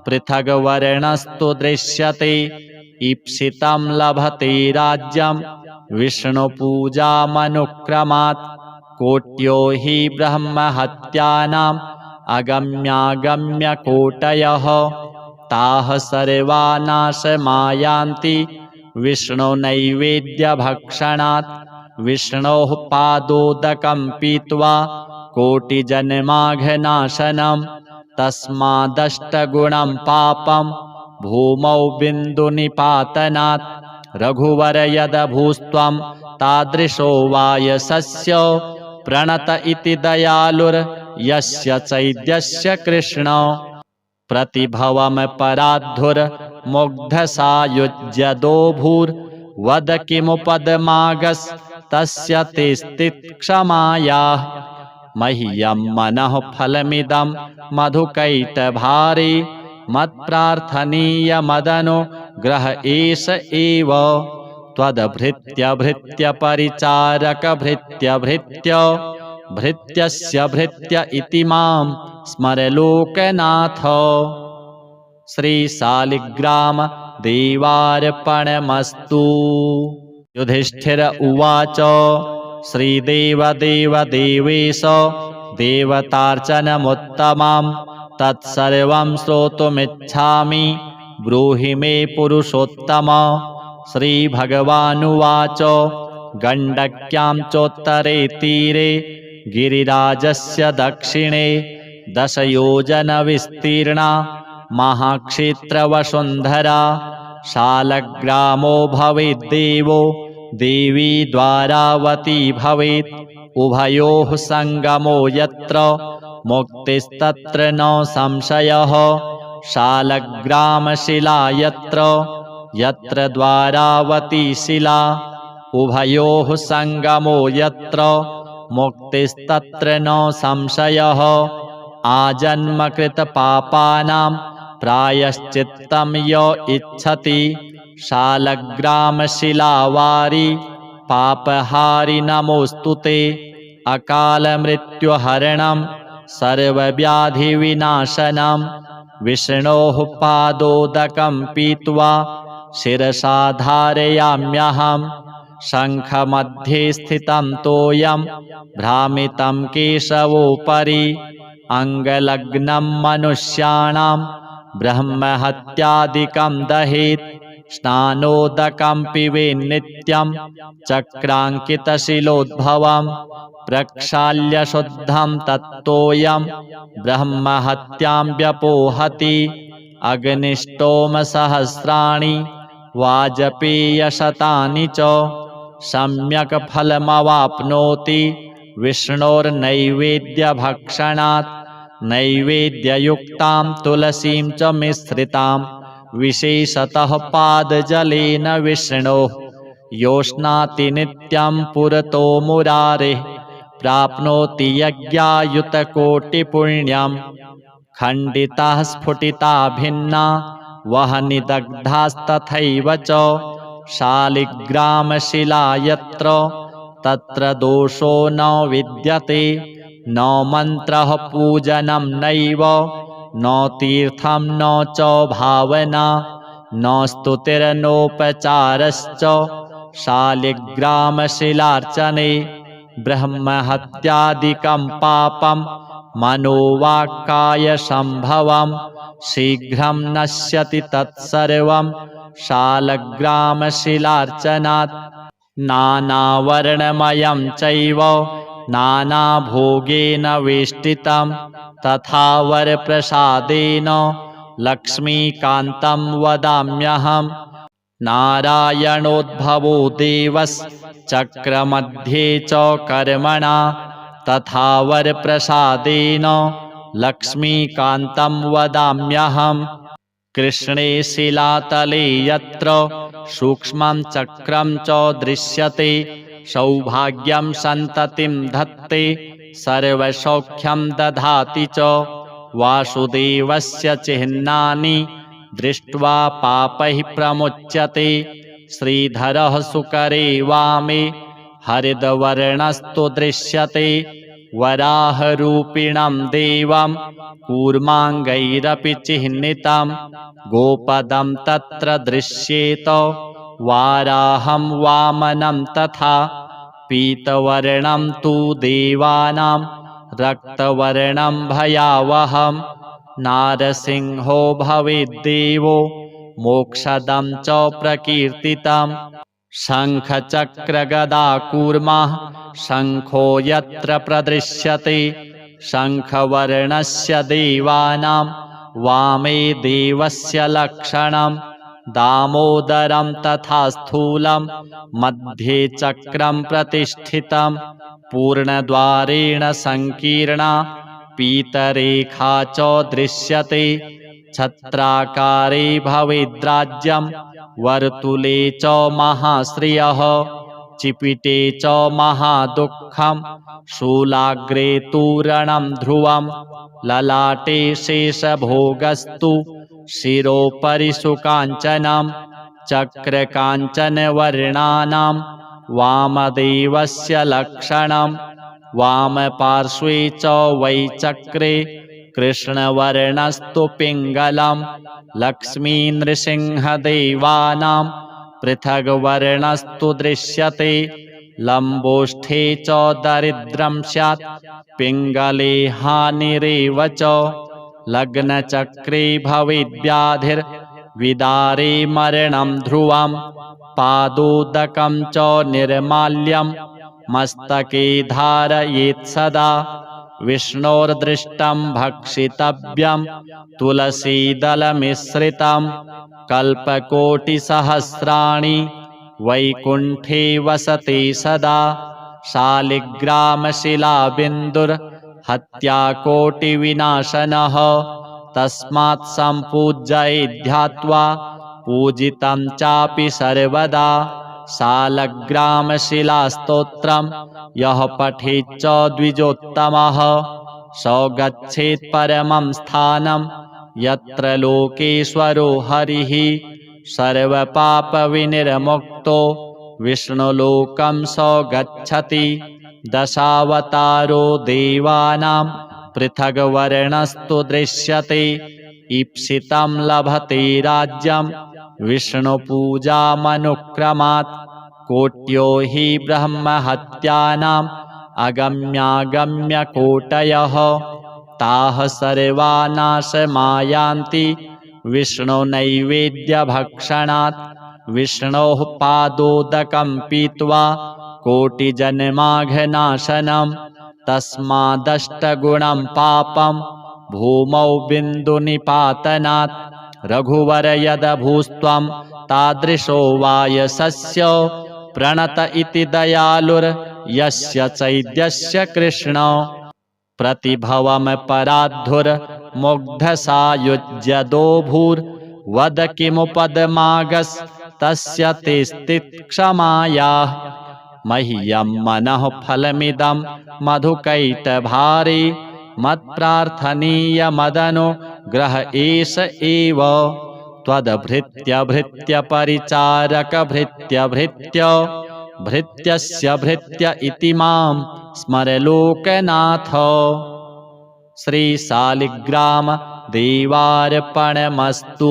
पृथग्वर्णस्तु दृश्यते। ईप्सितं लभते राज्यं विष्णुपूजामनुक्रमात्। कोट्यो हि ब्रह्महत्यानाम् अगम्यागम्यकोटयः ताः सर्वा नाशमायान्ति विष्णुनैवेद्यभक्षणात्। विष्णोः पादोदकं पीत्वा कोटिजन्माघनाशनं तस्मादष्टगुणं पापं भूमौ बिन्दुनिपातनात्। रघुवर यदभूस्त्वं तादृशो वायसस्य प्रणत इति दयालुर्यस्य चैद्यस्य कृष्ण। प्रतिभवमपराधुर्मुग्धसायुज्यदोभूर्वद किमुपदमागस्तस्य तेस्तिक्षमायाः। मह्यं मनः फलमिदं मधुकैटभारे मत्प्रार्थनीयमदनुग्रह एष एव त्वद्भृत्यभृत्यपरिचारकभृत्यभृत्य भृत्यस्य भृत्य इति मां स्मर लोकनाथ। श्रीशालिग्राम देवार्पणमस्तु। युधिष्ठिर उवाच श्रीदेवदेवदेवेश देवतार्चनमुत्तमं तत्सर्वं श्रोतुमिच्छामि ब्रूहि मे पुरुषोत्तम। श्रीभगवानुवाच गण्डक्यां चोत्तरे तीरे गिरिराजस्य दक्षिणे 10 योजनविस्तीर्णा महाक्षेत्रवसुन्धरा शालग्रामो भवेद्देवो देवी द्वारावती भवेत् उभयोः सङ्गमो यत्र मुक्तिस्तत्र न संशयः शालग्रामशिला यत्र द्वारावती शिला उभयोः सङ्गमो यत्र मुक्तिस्तत्र न संशयः आजन्मकृतपापानां प्रायश्चित्तं य इच्छति शालग्रामशिलावारि पापहारि नमोऽस्तु ते। अकालमृत्युहरणं सर्वव्याधिविनाशनं विष्णोः पादोदकं पीत्वा शिरसा धारयाम्यहं शङ्खमध्ये स्थितं तोयं भ्रामितं केशवोपरि अङ्गलग्नं मनुष्याणां ब्रह्महत्यादिकं दहेत् स्नानोदकं पिबेन्नित्यं चक्राङ्कितशिलोद्भवं प्रक्षाल्य शुद्धं तत्तोयं ब्रह्महत्यां व्यपोहति अग्निष्टोमसहस्राणि वाजपेयशतानि च सम्यक् फलमवाप्नोति विष्णोर्नैवेद्यभक्षणात् नैवेद्ययुक्तां तुलसीं च मिश्रितां विशेषतः पादजलेन विष्णोः योष्णाति नित्यं पुरतो मुरारेः प्राप्नोति यज्ञायुतकोटिपुण्यं खण्डिताः स्फुटिता भिन्ना वह्निदग्धास्तथैव च शालिग्रामशिला यत्र तत्र दोषो न विद्यते न मन्त्रः पूजनं नैव न तीर्थं न च भावना न स्तुतिर्नोपचारश्च शालिग्रामशिलार्चने ब्रह्महत्यादिकं पापं मनोवाक्कायसम्भवं शीघ्रं नश्यति तत्सर्वं शालग्रामशिलार्चनात् नानावर्णमयं चैव नानाभोगेन वेष्टितं तथा वरप्रसादेन लक्ष्मीकान्तं वदाम्यहं नारायणोद्भवो देवश्चक्रमध्ये च कर्मणा तथा वरप्रसादेन लक्ष्मीकान्तं वदाम्यहं कृष्णे शिलातले यत्र सूक्ष्मं चक्रं च दृश्यते सौभाग्यं सन्ततिं धत्ते सर्वसौख्यं दधाति च वासुदेवस्य चिह्नानि दृष्ट्वा पापैः प्रमुच्यते श्रीधरः सुकरे वामे हरिद्वर्णस्तु दृश्यते वराहरूपिणं देवं कूर्माङ्गैरपि चिह्नितं गोपदं तत्र दृश्येत वाराहं वामनं तथा पीतवर्णं तु देवानां रक्तवर्णं भयावहं नारसिंहो भवेद्देवो मोक्षदं च प्रकीर्तितं शङ्खचक्रगदाकूर्मः शङ्खो यत्र प्रदृश्यते शङ्खवर्णस्य देवानां वामे देवस्य लक्षणं दामोदरं तथा स्थूलं मध्ये चक्रं प्रतिष्ठितं पूर्णद्वारेण संकीर्णा पीतरेखा च दृश्यते छत्राकारे भवेद्राज्यं वर्तुले च महाश्रियः चिपिटे च महादुःखं शूलाग्रे तूरणं ध्रुवं ललाटे शेषभोगस्तु शिरोपरि सुकाञ्चनं चक्रकाञ्चनवर्णानां वामदेवस्य लक्षणं वामपार्श्वे च वै चक्रे कृष्णवर्णस्तु पिङ्गलं लक्ष्मीनृसिंहदेवानां पृथग्वर्णस्तु दृश्यते लम्बोष्ठे च दरिद्रं स्यात् पिङ्गले हानिरेव च लग्नचक्रे भवेद्व्याधिर्विदारे मरणं ध्रुवं पादोदकं च निर्माल्यं मस्तके धारयेत् सदा विष्णोर्दृष्टं भक्षितव्यं तुलसीदलमिश्रितं कल्पकोटिसहस्राणि वैकुण्ठे वसते सदा शालिग्रामशिलाबिन्दुर्हत्याकोटिविनाशनः तस्मात् सम्पूज्य ध्यात्वा पूजितं चापि सर्वदा शालग्रामशिलास्तोत्रं यः पठेच्च द्विजोत्तमः स गच्छेत् परमं स्थानं यत्र लोकेश्वरो हरिः सर्वपापविनिर्मुक्तो विष्णुलोकं स गच्छति दशावतारो देवानां पृथग्वर्णस्तु दृश्यते ईप्सितं लभते राज्यं विष्णुपूजामनुक्रमात् कोट्यो हि ब्रह्महत्यानाम् अगम्यागम्यकोटयः ताः सर्वा नाशमायान्ति विष्णुनैवेद्यभक्षणात् विष्णोः पादोदकं पीत्वा कोटिजन्माघनाशनं तस्मादष्टगुणं पापं भूमौ बिन्दुनिपातनात् रघुवर यदभूस्त्वं तादृशो वायसस्य प्रणत इति दयालुर्यस्य चैद्यस्य कृष्ण प्रतिभवमपराधुर्मुग्धसायुज्यदोभूर्वद किमुपदमागस्तस्य तेस्तिक्षमायाः मह्यं मनः फलमिदं मधुकैटभारे मत्प्रार्थनीयमदनुग्रह एष एव त्वद्भृत्यभृत्यपरिचारकभृत्यभृत्य भृत्यस्य भृत्य इति मां स्मर लोकनाथ। श्रीशालिग्राम देवार्पणमस्तु।